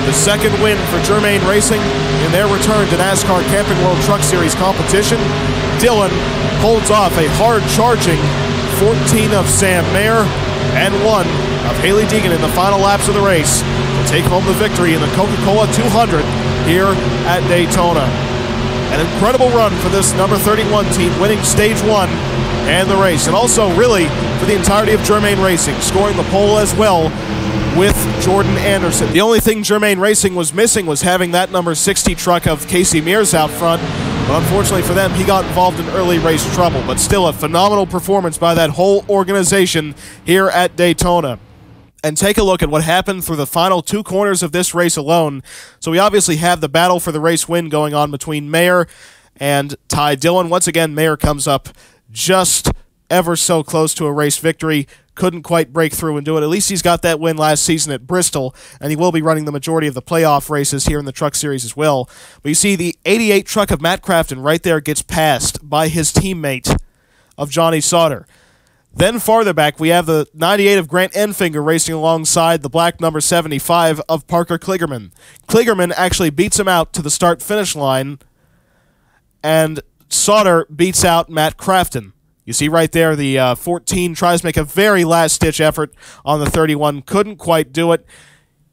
The 2nd win for Germain Racing in their return to NASCAR Camping World Truck Series competition. Dillon holds off a hard-charging 14 of Sam Mayer and 1 of Hailie Deegan in the final laps of the race to take home the victory in the Coca-Cola 200 here at Daytona. An incredible run for this number 31 team, winning stage 1 and the race, and also really for the entirety of Germain Racing, scoring the pole as well with Jordan Anderson. The only thing Germain Racing was missing was having that number 60 truck of Casey Mears out front, but unfortunately for them, he got involved in early race trouble. But still a phenomenal performance by that whole organization here at Daytona. And take a look at what happened through the final 2 corners of this race alone. So we obviously have the battle for the race win going on between Mayer and Ty Dillon. Once again, Mayer comes up just ever so close to a race victory. Couldn't quite break through and do it. At least he's got that win last season at Bristol, and he will be running the majority of the playoff races here in the Truck Series as well. But you see the 88 truck of Matt Crafton right there gets passed by his teammate of Johnny Sauter. Then farther back, we have the 98 of Grant Enfinger racing alongside the black number 75 of Parker Kligerman. Kligerman actually beats him out to the start-finish line, and Sauter beats out Matt Crafton. You see right there, the 14 tries to make a very last-ditch effort on the 31. Couldn't quite do it.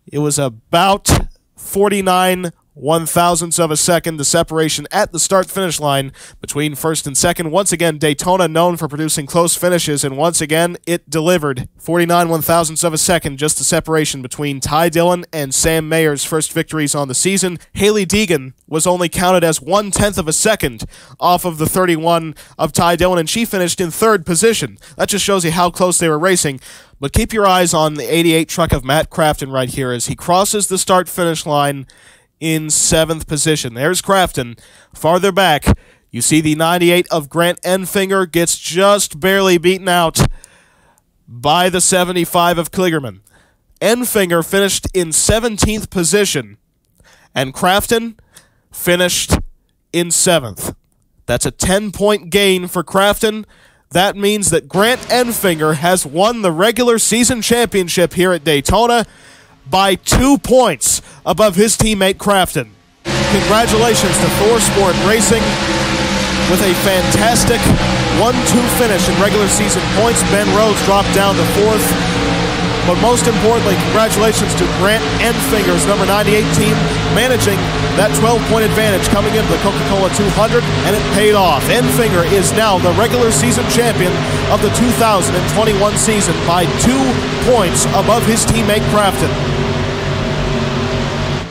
It was about 49 1/1000th of a second, the separation at the start-finish line between first and second. Once again, Daytona known for producing close finishes, and once again, it delivered. 49/1000ths of a second, just the separation between Ty Dillon and Sam Mayer's first victories on the season. Hailie Deegan was only counted as 1/10 of a second off of the 31 of Ty Dillon, and she finished in third position. That just shows you how close they were racing. But keep your eyes on the 88 truck of Matt Crafton right here as he crosses the start-finish line in 7th position. There's Crafton. Farther back, you see the 98 of Grant Enfinger gets just barely beaten out by the 75 of Kligerman. Enfinger finished in 17th position, and Crafton finished in 7th. That's a 10-point gain for Crafton. That means that Grant Enfinger has won the regular season championship here at Daytona by 2 points above his teammate Crafton. Congratulations to ThorSport Racing with a fantastic 1-2 finish in regular season points. Ben Rhodes dropped down to 4th. But most importantly, congratulations to Grant Enfinger's number 98 team managing that 12-point advantage coming into the Coca-Cola 200, and it paid off. Enfinger is now the regular season champion of the 2021 season by 2 points above his teammate Crafton.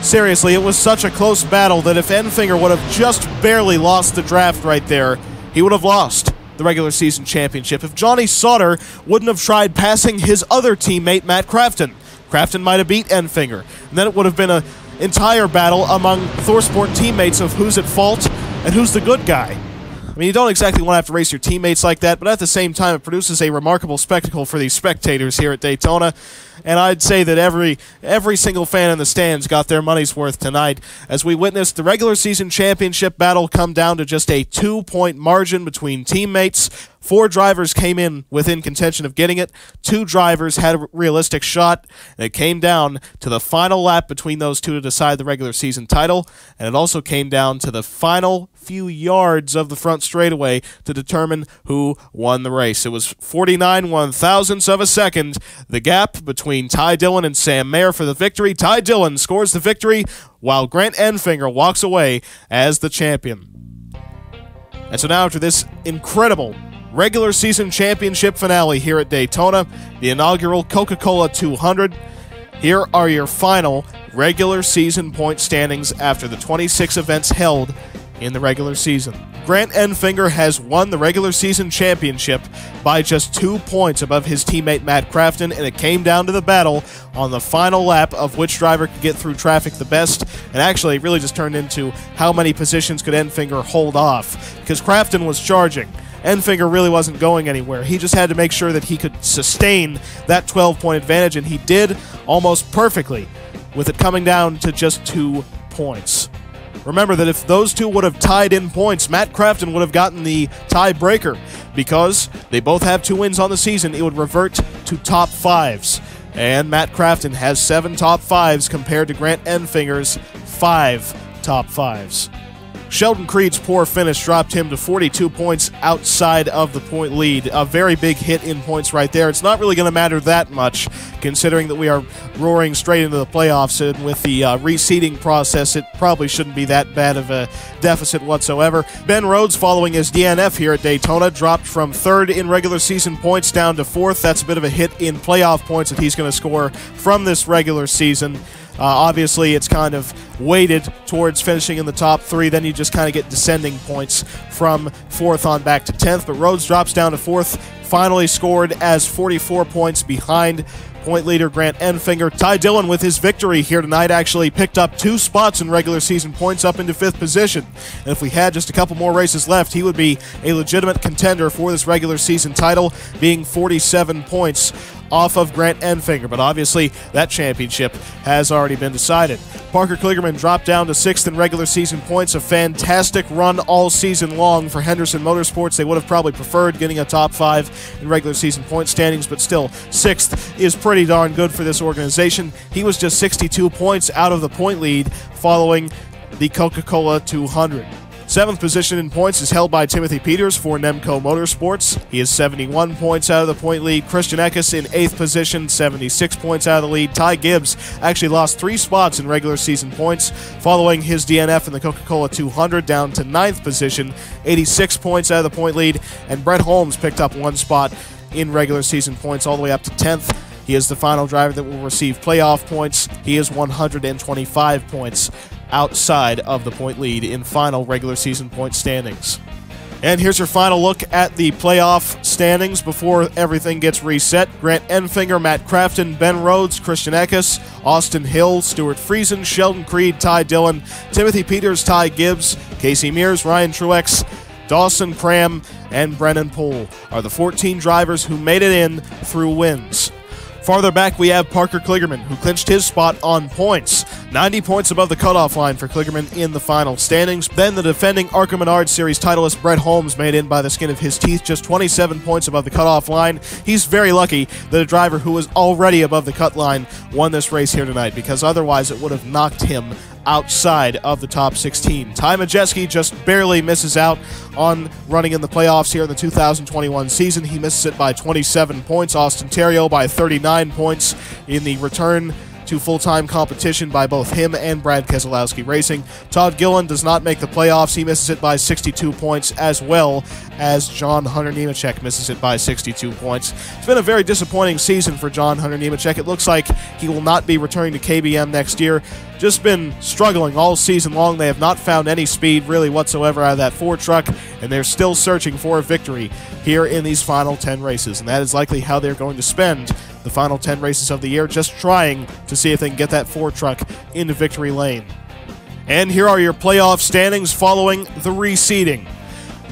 Seriously, it was such a close battle that if Enfinger would have just barely lost the draft right there, he would have lost the regular season championship. If Johnny Sauter wouldn't have tried passing his other teammate, Matt Crafton, Crafton might have beat Enfinger. And then it would have been an entire battle among ThorSport teammates of who's at fault and who's the good guy. I mean, you don't exactly want to have to race your teammates like that, but at the same time, it produces a remarkable spectacle for these spectators here at Daytona. And I'd say that every single fan in the stands got their money's worth tonight as we witnessed the regular season championship battle come down to just a 2-point margin between teammates. 4 drivers came in within contention of getting it. 2 drivers had a realistic shot, and it came down to the final lap between those two to decide the regular season title, and it also came down to the final few yards of the front straightaway to determine who won the race. It was 49/1000ths of a second, the gap between Ty Dillon and Sam Mayer for the victory. Ty Dillon scores the victory, while Grant Enfinger walks away as the champion. And so now after this incredible regular season championship finale here at Daytona, the inaugural Coca-Cola 200, here are your final regular season point standings after the 26 events held in the regular season. Grant Enfinger has won the regular season championship by just 2 points above his teammate Matt Crafton, and it came down to the battle on the final lap of which driver could get through traffic the best, and actually it really just turned into how many positions could Enfinger hold off, because Crafton was charging. Enfinger really wasn't going anywhere. He just had to make sure that he could sustain that 12-point advantage, and he did almost perfectly, with it coming down to just 2 points. Remember that if those two would have tied in points, Matt Crafton would have gotten the tiebreaker. Because they both have 2 wins on the season, it would revert to top 5s. And Matt Crafton has 7 top 5s compared to Grant Enfinger's 5 top 5s. Sheldon Creed's poor finish dropped him to 42 points outside of the point lead. A very big hit in points right there. It's not really going to matter that much, considering that we are roaring straight into the playoffs, and with the reseeding process, it probably shouldn't be that bad of a deficit whatsoever. Ben Rhodes, following his DNF here at Daytona, dropped from 3rd in regular season points down to 4th. That's a bit of a hit in playoff points that he's going to score from this regular season. Obviously, it's kind of weighted towards finishing in the top 3. Then you just kind of get descending points from 4th on back to 10th. But Rhodes drops down to 4th, finally scored as 44 points behind point leader Grant Enfinger. Ty Dillon, with his victory here tonight, actually picked up 2 spots in regular season points up into 5th position. And if we had just a couple more races left, he would be a legitimate contender for this regular season title, being 47 points off of Grant Enfinger, but obviously that championship has already been decided. Parker Kligerman dropped down to 6th in regular season points, a fantastic run all season long for Henderson Motorsports. They would have probably preferred getting a top 5 in regular season point standings, but still, 6th is pretty darn good for this organization. He was just 62 points out of the point lead following the Coca-Cola 200. Seventh position in points is held by Timothy Peters for Nemco Motorsports. He is 71 points out of the point lead. Christian Eckes in 8th position, 76 points out of the lead. Ty Gibbs actually lost 3 spots in regular season points, following his DNF in the Coca-Cola 200, down to 9th position, 86 points out of the point lead. And Brett Holmes picked up 1 spot in regular season points, all the way up to 10th. He is the final driver that will receive playoff points. He is 125 points outside of the point lead in final regular season point standings. And here's your final look at the playoff standings before everything gets reset. Grant Enfinger, Matt Crafton, Ben Rhodes, Christian Eckes, Austin Hill, Stuart Friesen, Sheldon Creed, Ty Dillon, Timothy Peters, Ty Gibbs, Casey Mears, Ryan Truex, Dawson Cram, and Brennan Poole are the 14 drivers who made it in through wins. Farther back, we have Parker Kligerman, who clinched his spot on points. 90 points above the cutoff line for Kligerman in the final standings. Then the defending ARCA Menard Series titleist Brett Holmes made in by the skin of his teeth, just 27 points above the cutoff line. He's very lucky that a driver who was already above the cut line won this race here tonight, because otherwise it would have knocked him outside of the top 16. Ty Majeski just barely misses out on running in the playoffs here in the 2021 season. He misses it by 27 points. Austin Theriault by 39 points in the return to full-time competition by both him and Brad Keselowski Racing. Todd Gillen does not make the playoffs. He misses it by 62 points, as well as John Hunter Nemechek misses it by 62 points. It's been a very disappointing season for John Hunter Nemechek. It looks like he will not be returning to KBM next year. Just been struggling all season long. They have not found any speed really whatsoever out of that Ford truck, and they're still searching for a victory here in these final 10 races, and that is likely how they're going to spend the final 10 races of the year, just trying to see if they can get that Ford truck into victory lane. And here are your playoff standings following the reseeding.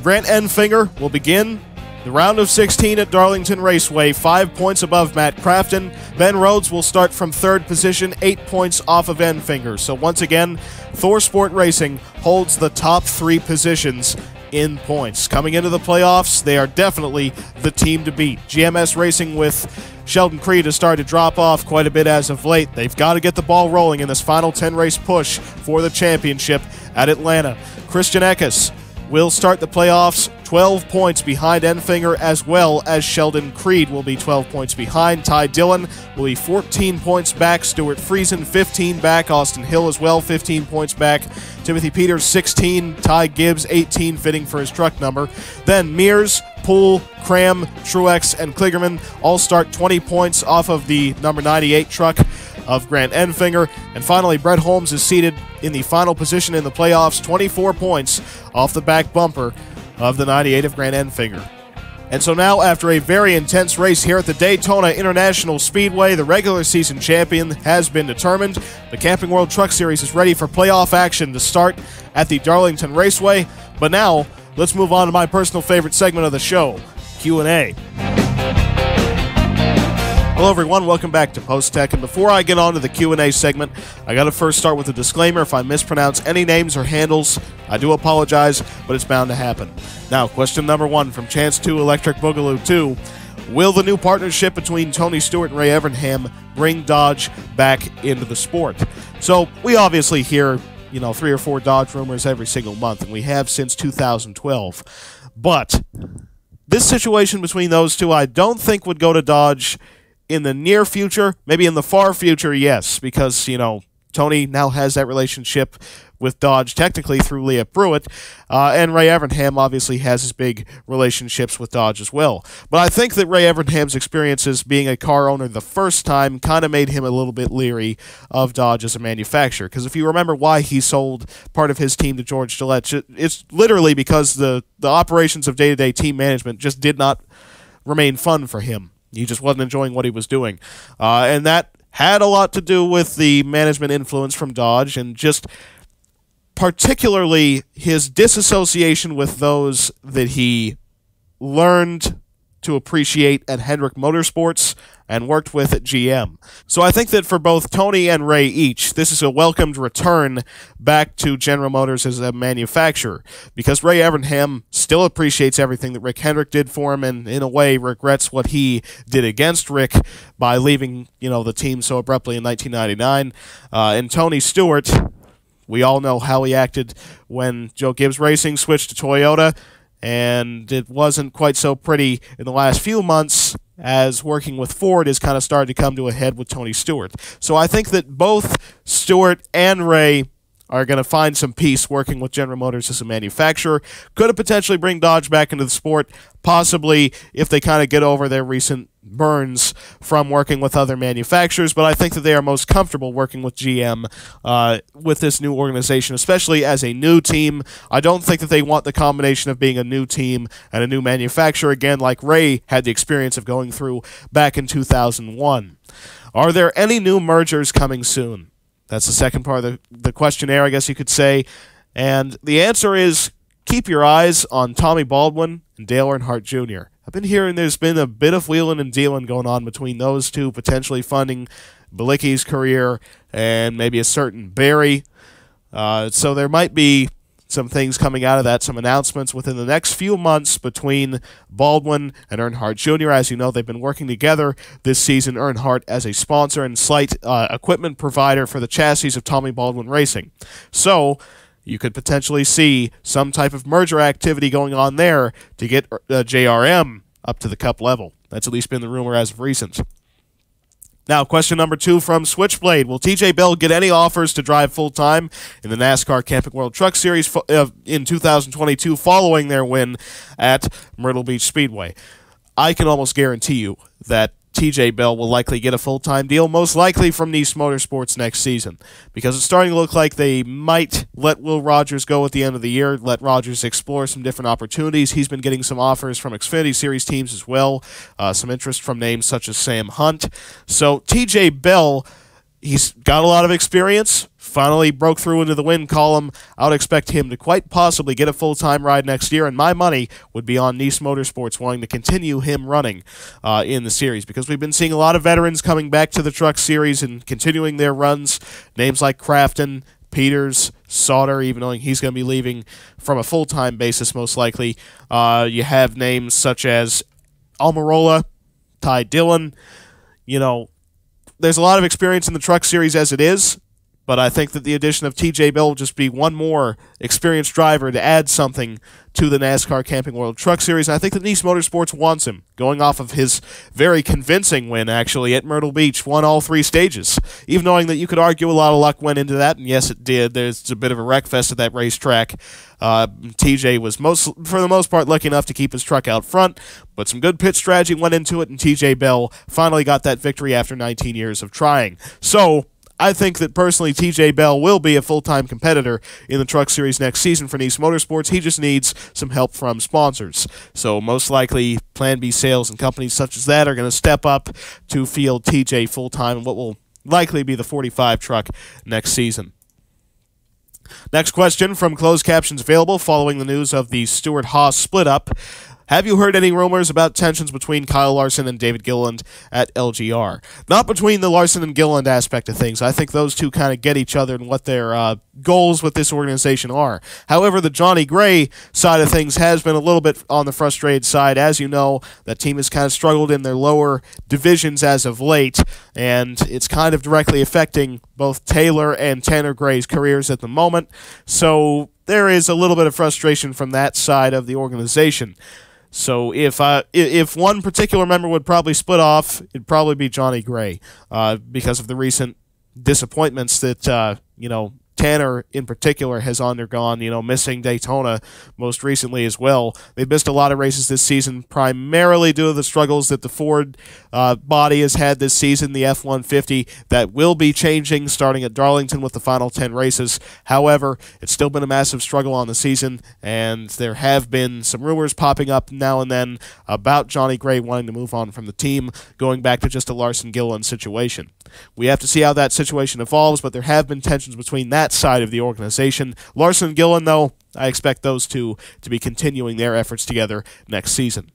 Grant Enfinger will begin the round of 16 at Darlington Raceway, 5 points above Matt Crafton. Ben Rhodes will start from 3rd position, 8 points off of Enfinger. So once again, ThorSport Racing holds the top 3 positions in points. Coming into the playoffs, they are definitely the team to beat. GMS Racing with Sheldon Creed has started to drop off quite a bit as of late. They've got to get the ball rolling in this final 10-race push for the championship at Atlanta. Christian Eckes will start the playoffs 12 points behind Enfinger, as well as Sheldon Creed will be 12 points behind. Ty Dillon will be 14 points back. Stuart Friesen 15 back. Austin Hill as well 15 points back. Timothy Peters 16. Ty Gibbs 18, fitting for his truck number. Then Mears, Poole, Cram, Truex, and Kligerman all start 20 points off of the number 98 truck of Grant Enfinger. And finally, Brett Holmes is seated in the final position in the playoffs, 24 points off the back bumper of the 98 of Grant Enfinger. And so now, after a very intense race here at the Daytona International Speedway, the regular season champion has been determined. The Camping World Truck Series is ready for playoff action to start at the Darlington Raceway. But now, let's move on to my personal favorite segment of the show, Q&A. Hello everyone, welcome back to Post Tech, and before I get on to the Q&A segment, I gotta first start with a disclaimer. If I mispronounce any names or handles, I do apologize, but it's bound to happen. Now, question number 1 from Chance2 Electric Boogaloo 2. Will the new partnership between Tony Stewart and Ray Evernham bring Dodge back into the sport? So, we obviously hear, 3 or 4 Dodge rumors every single month, and we have since 2012. But this situation between those two, I don't think would go to Dodge in the near future. Maybe in the far future, yes, because, Tony now has that relationship with Dodge, technically through Leah Pruitt, and Ray Evernham obviously has his big relationships with Dodge as well. But I think that Ray Evernham's experiences being a car owner the first time kind of made him a little bit leery of Dodge as a manufacturer, because if you remember why he sold part of his team to George Gillette, it's literally because the operations of day-to-day team management just did not remain fun for him. He just wasn't enjoying what he was doing. And that had a lot to do with the management influence from Dodge, and just particularly his disassociation with those that he learned to appreciate at Hendrick Motorsports and worked with at GM. So I think that for both Tony and Ray each, this is a welcomed return back to General Motors as a manufacturer, because Ray Evernham still appreciates everything that Rick Hendrick did for him, and in a way regrets what he did against Rick by leaving, the team so abruptly in 1999. And Tony Stewart, We all know how he acted when Joe Gibbs Racing switched to Toyota, and it wasn't quite so pretty in the last few months, as working with Ford has kind of started to come to a head with Tony Stewart. So I think that both Stewart and Ray are going to find some peace working with General Motors as a manufacturer. Could it potentially bring Dodge back into the sport? Possibly, if they kind of get over their recent burns from working with other manufacturers, but I think that they are most comfortable working with GM with this new organization, especially as a new team. I don't think that they want the combination of being a new team and a new manufacturer again, like Ray had the experience of going through back in 2001. Are there any new mergers coming soon? That's the second part of the questionnaire, I guess you could say. And the answer is, keep your eyes on Tommy Baldwin and Dale Earnhardt Jr. I've been hearing there's been a bit of wheeling and dealing going on between those two, potentially funding Bilicki's career and maybe a certain Barry. So there might be some things coming out of that, some announcements within the next few months between Baldwin and Earnhardt Jr. As you know, they've been working together this season, Earnhardt as a sponsor and slight equipment provider for the chassis of Tommy Baldwin Racing. So you could potentially see some type of merger activity going on there to get JRM up to the Cup level. That's at least been the rumor as of recent. Now, question number 2 from Switchblade. Will TJ Bell get any offers to drive full-time in the NASCAR Camping World Truck Series in 2022 following their win at Myrtle Beach Speedway? I can almost guarantee you that TJ Bell will likely get a full-time deal, most likely from Nice Motorsports next season, because it's starting to look like they might let Will Rogers go at the end of the year, let Rogers explore some different opportunities. He's been getting some offers from Xfinity Series teams as well, some interest from names such as Sam Hunt. So TJ Bell, he's got a lot of experience, finally broke through into the win column. I would expect him to quite possibly get a full-time ride next year, and my money would be on Nice Motorsports wanting to continue him running in the series, because we've been seeing a lot of veterans coming back to the Truck Series and continuing their runs, names like Crafton, Peters, Sauter, even knowing he's going to be leaving from a full-time basis most likely. You have names such as Almirola, Ty Dillon. You know, there's a lot of experience in the Truck Series as it is, but I think that the addition of TJ Bell will just be one more experienced driver to add something to the NASCAR Camping World Truck Series. And I think that Nice Motorsports wants him, going off of his very convincing win, actually, at Myrtle Beach, won all 3 stages. Even knowing that you could argue a lot of luck went into that, and yes, it did. There's a bit of a wreckfest at that racetrack. TJ was, for the most part, lucky enough to keep his truck out front, but some good pit strategy went into it, and TJ Bell finally got that victory after 19 years of trying. So I think that personally TJ Bell will be a full-time competitor in the Truck Series next season for Nice Motorsports. He just needs some help from sponsors. So most likely Plan B Sales and companies such as that are going to step up to field TJ full-time in what will likely be the 45 truck next season. Next question from Closed Captions Available following the news of the Stewart-Haas split-up. Have you heard any rumors about tensions between Kyle Larson and David Gilliland at LGR? Not between the Larson and Gilliland aspect of things. I think those two kind of get each other and what their goals with this organization are. However, the Johnny Gray side of things has been a little bit on the frustrated side. As you know, that team has kind of struggled in their lower divisions as of late, and it's kind of directly affecting both Taylor and Tanner Gray's careers at the moment. So there is a little bit of frustration from that side of the organization. So if one particular member would probably split off, it'd probably be Johnny Gray, because of the recent disappointments that Tanner in particular has undergone, missing Daytona most recently as well. They've missed a lot of races this season, primarily due to the struggles that the Ford body has had this season, the F-150. That will be changing starting at Darlington with the final 10 races. However, it's still been a massive struggle on the season, and there have been some rumors popping up now and then about Johnny Gray wanting to move on from the team, going back to just a Larson-Gilliland situation. We have to see how that situation evolves, but there have been tensions between that side of the organization. Larson and Gilliland, though, I expect those two to be continuing their efforts together next season.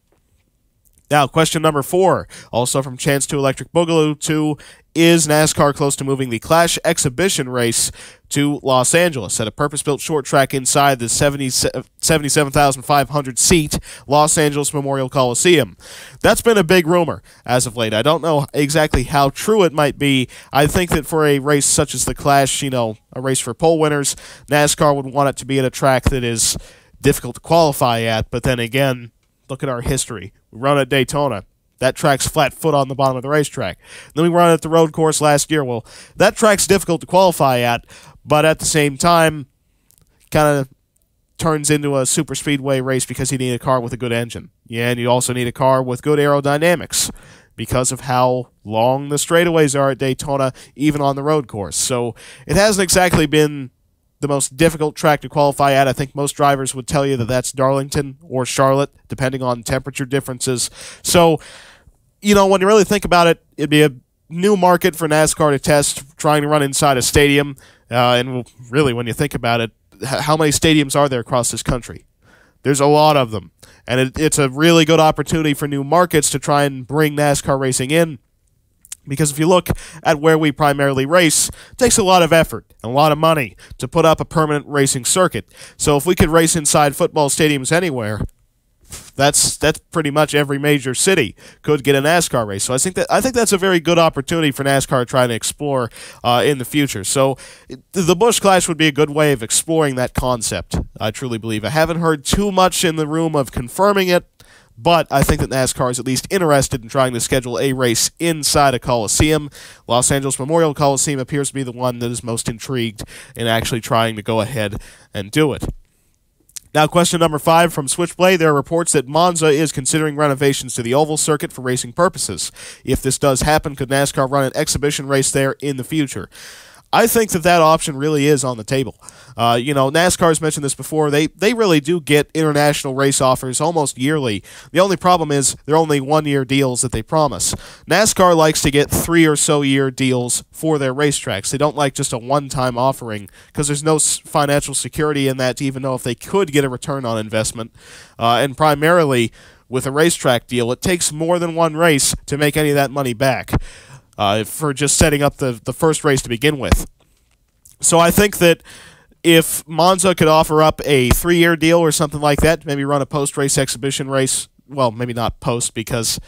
Now, question number 4, also from Chance to Electric Boogaloo 2, is NASCAR close to moving the Clash exhibition race to Los Angeles at a purpose-built short track inside the 77,500-seat Los Angeles Memorial Coliseum. That's been a big rumor as of late. I don't know exactly how true it might be. I think that for a race such as the Clash, a race for pole winners, NASCAR would want it to be at a track that is difficult to qualify at, but then again, look at our history. We run at Daytona. That track's flat foot on the bottom of the racetrack. Then we run at the road course last year. Well, that track's difficult to qualify at, but at the same time, kind of turns into a super speedway race because you need a car with a good engine. Yeah, and you also need a car with good aerodynamics because of how long the straightaways are at Daytona, even on the road course. So it hasn't exactly been the most difficult track to qualify at. I think most drivers would tell you that that's Darlington or Charlotte, depending on temperature differences. So, when you really think about it, it'd be a new market for NASCAR to test, trying to run inside a stadium. And really, when you think about it, how many stadiums are there across this country? There's a lot of them. And it's a really good opportunity for new markets to try and bring NASCAR racing in. Because if you look at where we primarily race, it takes a lot of effort and a lot of money to put up a permanent racing circuit. So if we could race inside football stadiums anywhere, that's pretty much every major city could get a NASCAR race. So I think that's a very good opportunity for NASCAR to try to explore in the future. So the Busch Clash would be a good way of exploring that concept, I truly believe. I haven't heard too much in the room of confirming it, but I think that NASCAR is at least interested in trying to schedule a race inside a Coliseum. Los Angeles Memorial Coliseum appears to be the one that is most intrigued in actually trying to go ahead and do it. Now, question number 5 from Switchblade. There are reports that Monza is considering renovations to the oval circuit for racing purposes. If this does happen, could NASCAR run an exhibition race there in the future? I think that option really is on the table. NASCAR's mentioned this before. They really do get international race offers almost yearly. The only problem is they're only one-year deals that they promise. NASCAR likes to get 3 or so year deals for their racetracks. They don't like just a one-time offering because there's no financial security in that to even know if they could get a return on investment. And primarily, with a racetrack deal, it takes more than one race to make any of that money back. For just setting up the first race to begin with. So I think that if Monza could offer up a 3-year deal or something like that, maybe run a post-race exhibition race, well, maybe not post because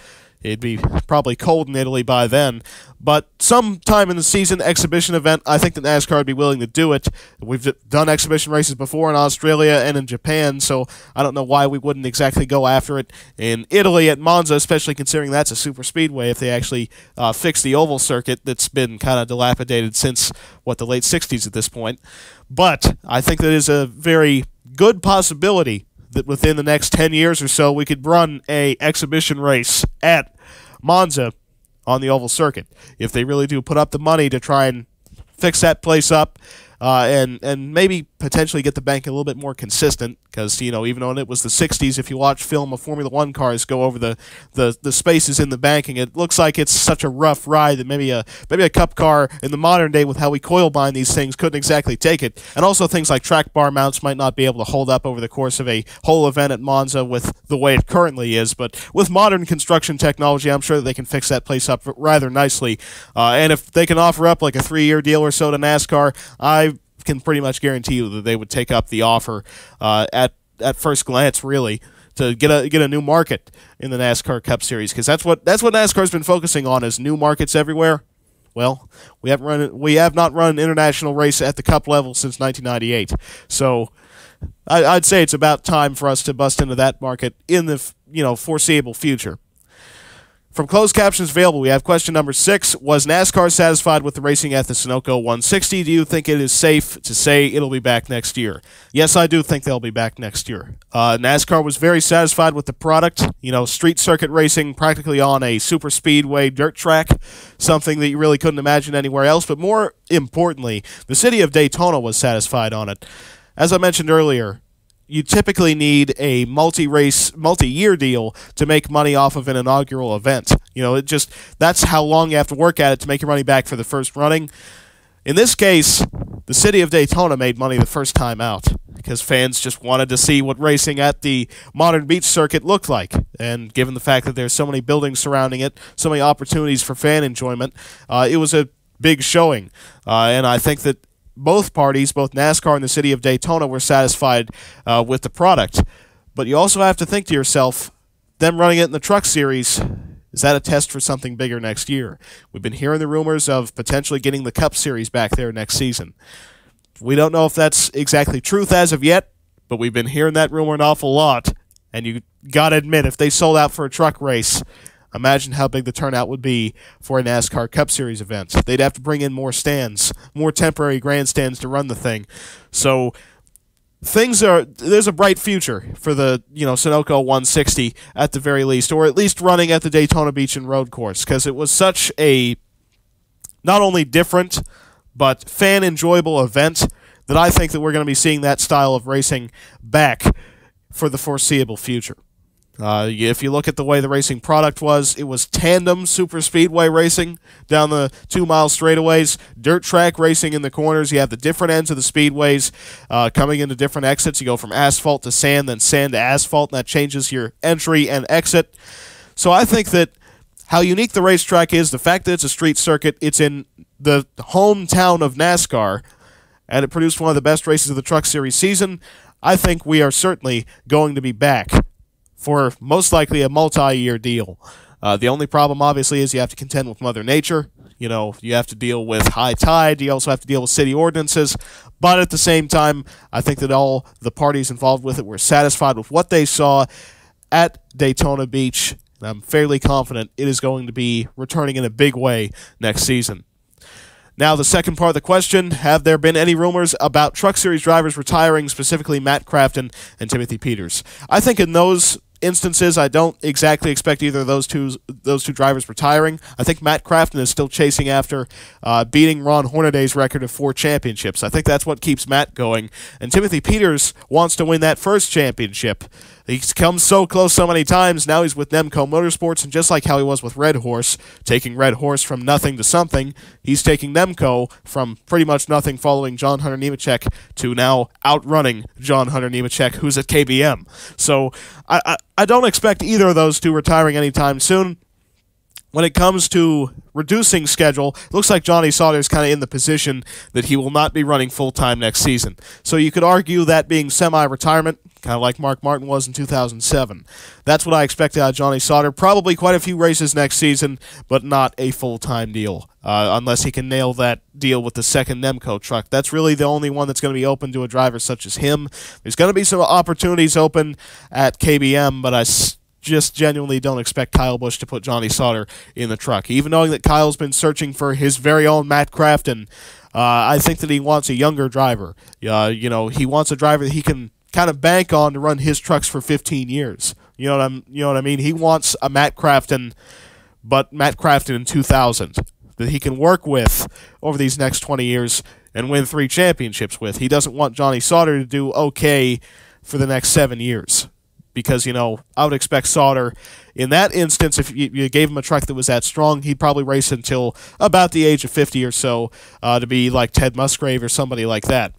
it'd be probably cold in Italy by then, but sometime in the season exhibition event, I think that NASCAR would be willing to do it. We've done exhibition races before in Australia and in Japan, so I don't know why we wouldn't exactly go after it in Italy at Monza, especially considering that's a super speedway if they actually fix the oval circuit that's been kind of dilapidated since, the late 60s at this point. But I think that is a very good possibility that within the next 10 years or so, we could run a exhibition race at Monza on the oval circuit. If they really do put up the money to try and fix that place up and maybe potentially get the bank a little bit more consistent, because even though it was the 60s, if you watch film of Formula One cars go over the spaces in the banking, it looks like it's such a rough ride that maybe a cup car in the modern day with how we coil bind these things couldn't exactly take it. And also things like track bar mounts might not be able to hold up over the course of a whole event at Monza with the way it currently is. But with modern construction technology, I'm sure that they can fix that place up rather nicely. And if they can offer up like a 3-year deal or so to NASCAR, I can pretty much guarantee you that they would take up the offer at first glance, really, to get a new market in the NASCAR Cup Series, because that's what NASCAR's been focusing on, is new markets everywhere. Well, we have not run an international race at the Cup level since 1998, so I'd say it's about time for us to bust into that market in the foreseeable future. From closed captions available, we have question number 6. Was NASCAR satisfied with the racing at the Sunoco 160? Do you think it is safe to say it'll be back next year? Yes, I do think they'll be back next year. NASCAR was very satisfied with the product. Street circuit racing practically on a super speedway dirt track, something that you really couldn't imagine anywhere else. But more importantly, the city of Daytona was satisfied on it. As I mentioned earlier, you typically need a multi-year deal to make money off of an inaugural event. That's how long you have to work at it to make your money back for the first running. In this case, the city of Daytona made money the first time out because fans just wanted to see what racing at the modern beach circuit looked like. And given the fact that there's so many buildings surrounding it, so many opportunities for fan enjoyment, it was a big showing. And I think that both parties, both NASCAR and the city of Daytona, were satisfied with the product. But you also have to think to yourself, them running it in the Truck Series, is that a test for something bigger next year? We've been hearing the rumors of potentially getting the Cup Series back there next season. We don't know if that's exactly truth as of yet, but we've been hearing that rumor an awful lot. And you got to admit, if they sold out for a truck race, imagine how big the turnout would be for a NASCAR Cup Series event. They'd have to bring in more stands, more temporary grandstands to run the thing. So there's a bright future for the Sunoco 160 at the very least, or at least running at the Daytona Beach and Road Course, because it was such a not only different but fan enjoyable event that I think that we're going to be seeing that style of racing back for the foreseeable future. If you look at the way the racing product was, it was tandem super speedway racing down the 2-mile straightaways, dirt track racing in the corners. You have the different ends of the speedways coming into different exits. You go from asphalt to sand, then sand to asphalt, and that changes your entry and exit. So I think that how unique the racetrack is, the fact that it's a street circuit, it's in the hometown of NASCAR, and it produced one of the best races of the Truck Series season. I think we are certainly going to be back for most likely a multi-year deal. The only problem, obviously, is you have to contend with Mother Nature. You have to deal with high tide. You also have to deal with city ordinances. But at the same time, I think that all the parties involved with it were satisfied with what they saw at Daytona Beach. And I'm fairly confident it is going to be returning in a big way next season. Now, the second part of the question, have there been any rumors about Truck Series drivers retiring, specifically Matt Crafton and Timothy Peters? I think in those instances, I don't exactly expect either of those two drivers retiring. I think Matt Crafton is still chasing after beating Ron Hornaday's record of 4 championships. I think that's what keeps Matt going. And Timothy Peters wants to win that first championship. He's come so close so many times. Now he's with Nemco Motorsports, and just like how he was with Red Horse, taking Red Horse from nothing to something, he's taking Nemco from pretty much nothing following John Hunter Nemechek to now outrunning John Hunter Nemechek, who's at KBM. So I don't expect either of those two retiring anytime soon. When it comes to reducing schedule, it looks like Johnny Sauter is kind of in the position that he will not be running full-time next season. So you could argue that being semi-retirement, kind of like Mark Martin was in 2007. That's what I expect out of Johnny Sauter. Probably quite a few races next season, but not a full-time deal, unless he can nail that deal with the second Nemco truck. That's really the only one that's going to be open to a driver such as him. There's going to be some opportunities open at KBM, but I just genuinely don't expect Kyle Busch to put Johnny Sauter in the truck. Even knowing that Kyle's been searching for his very own Matt Crafton, I think that he wants a younger driver. He wants a driver that he can kind of bank on to run his trucks for 15 years. You know what I mean? He wants a Matt Crafton, but Matt Crafton in 2000 that he can work with over these next 20 years and win 3 championships with. He doesn't want Johnny Sauter to do okay for the next 7 years. Because, I would expect Sauter, in that instance, if you gave him a truck that was that strong, he'd probably race until about the age of 50 or so to be like Ted Musgrave or somebody like that.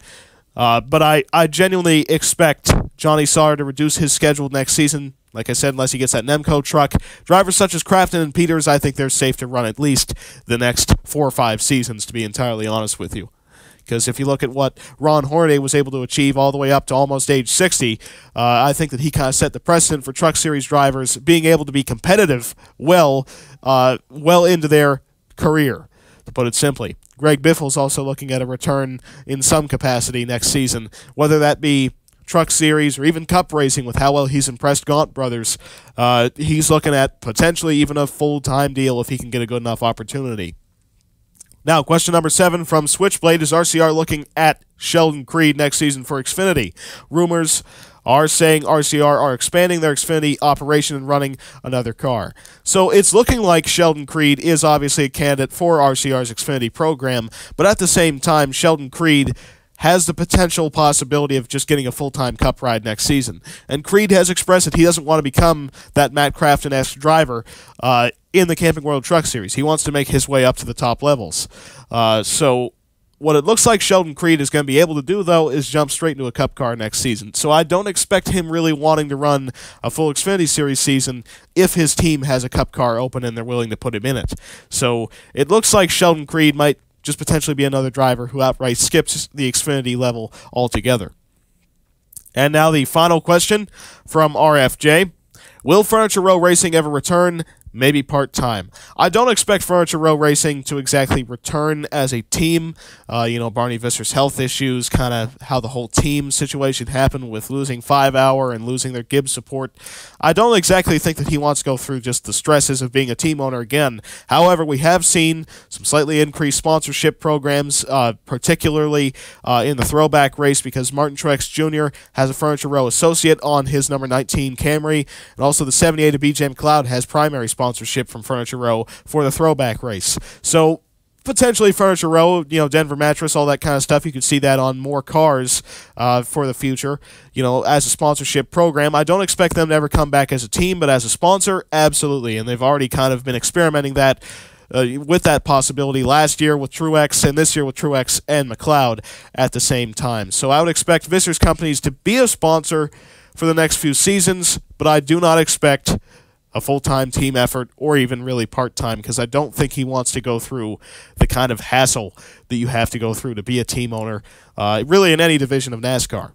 But I genuinely expect Johnny Sauter to reduce his schedule next season. Like I said, unless he gets that Nemco truck. Drivers such as Crafton and Peters, I think they're safe to run at least the next 4 or 5 seasons, to be entirely honest with you. Because if you look at what Ron Hornaday was able to achieve all the way up to almost age 60, I think that he kind of set the precedent for Truck Series drivers being able to be competitive well into their career, to put it simply. Greg Biffle's also looking at a return in some capacity next season, whether that be Truck Series or even Cup racing with how well he's impressed Gaunt Brothers. He's looking at potentially even a full-time deal if he can get a good enough opportunity. Now, question number 7 from Switchblade. Is RCR looking at Sheldon Creed next season for Xfinity? Rumors are saying RCR are expanding their Xfinity operation and running another car. So it's looking like Sheldon Creed is obviously a candidate for RCR's Xfinity program, but at the same time, Sheldon Creed has the potential possibility of just getting a full-time Cup ride next season. And Creed has expressed that he doesn't want to become that Matt Crafton-esque driver in the Camping World Truck Series. He wants to make his way up to the top levels. So what it looks like Sheldon Creed is going to be able to do, though, is jump straight into a Cup car next season. So I don't expect him really wanting to run a full Xfinity Series season if his team has a Cup car open and they're willing to put him in it. So it looks like Sheldon Creed might just potentially be another driver who outright skips the Xfinity level altogether. And now the final question from RFJ. Will Furniture Row Racing ever return? Maybe part-time. I don't expect Furniture Row Racing to exactly return as a team. Barney Visser's health issues, kind of how the whole team situation happened with losing 5 Hour and losing their Gibbs support. I don't exactly think that he wants to go through just the stresses of being a team owner again. However, we have seen some slightly increased sponsorship programs, particularly in the throwback race, because Martin Truex Jr. has a Furniture Row associate on his number 19 Camry, and also the 78 of BJ McLeod has primary sponsorship from Furniture Row for the throwback race. So potentially Furniture Row, Denver Mattress, all that kind of stuff, you could see that on more cars for the future, as a sponsorship program. I don't expect them to ever come back as a team, but as a sponsor, absolutely. And they've already kind of been experimenting that with that possibility last year with Truex and this year with Truex and McLeod at the same time. So I would expect Visser's companies to be a sponsor for the next few seasons, but I do not expect a full-time team effort, or even really part-time, because I don't think he wants to go through the kind of hassle that you have to go through to be a team owner, really in any division of NASCAR.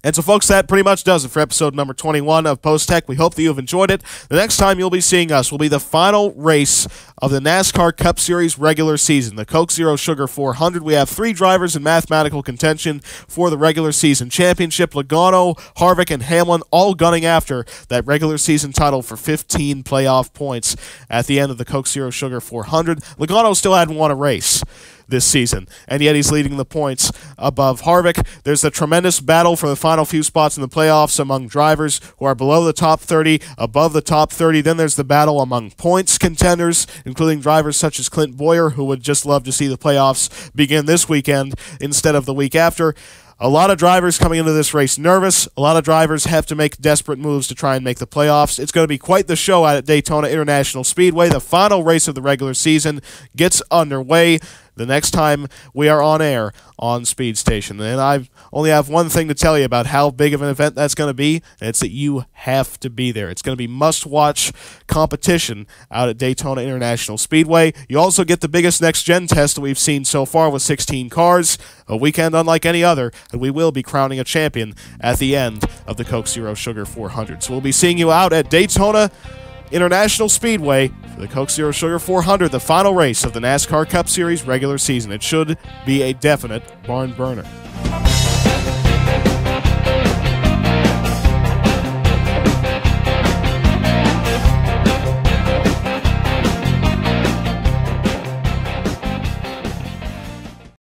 And so, folks, that pretty much does it for episode number 21 of Post Tech. We hope that you have enjoyed it. The next time you'll be seeing us will be the final race of the NASCAR Cup Series regular season, the Coke Zero Sugar 400. We have 3 drivers in mathematical contention for the regular season championship. Logano, Harvick, and Hamlin all gunning after that regular season title for 15 playoff points at the end of the Coke Zero Sugar 400. Logano still hadn't won a race this season, and yet he's leading the points above Harvick. There's a tremendous battle for the final few spots in the playoffs among drivers who are below the top 30, above the top 30. Then there's the battle among points contenders, including drivers such as Clint Boyer, who would just love to see the playoffs begin this weekend instead of the week after. A lot of drivers coming into this race nervous. A lot of drivers have to make desperate moves to try and make the playoffs. It's going to be quite the show out at Daytona International Speedway. The final race of the regular season gets underway the next time we are on air on Speed Station. And I only have one thing to tell you about how big of an event that's going to be, and it's that you have to be there. It's going to be must-watch competition out at Daytona International Speedway. You also get the biggest next-gen test that we've seen so far with 16 cars, a weekend unlike any other, and we will be crowning a champion at the end of the Coke Zero Sugar 400. So we'll be seeing you out at Daytona International Speedway for the Coke Zero Sugar 400, the final race of the NASCAR Cup Series regular season. It should be a definite barn burner.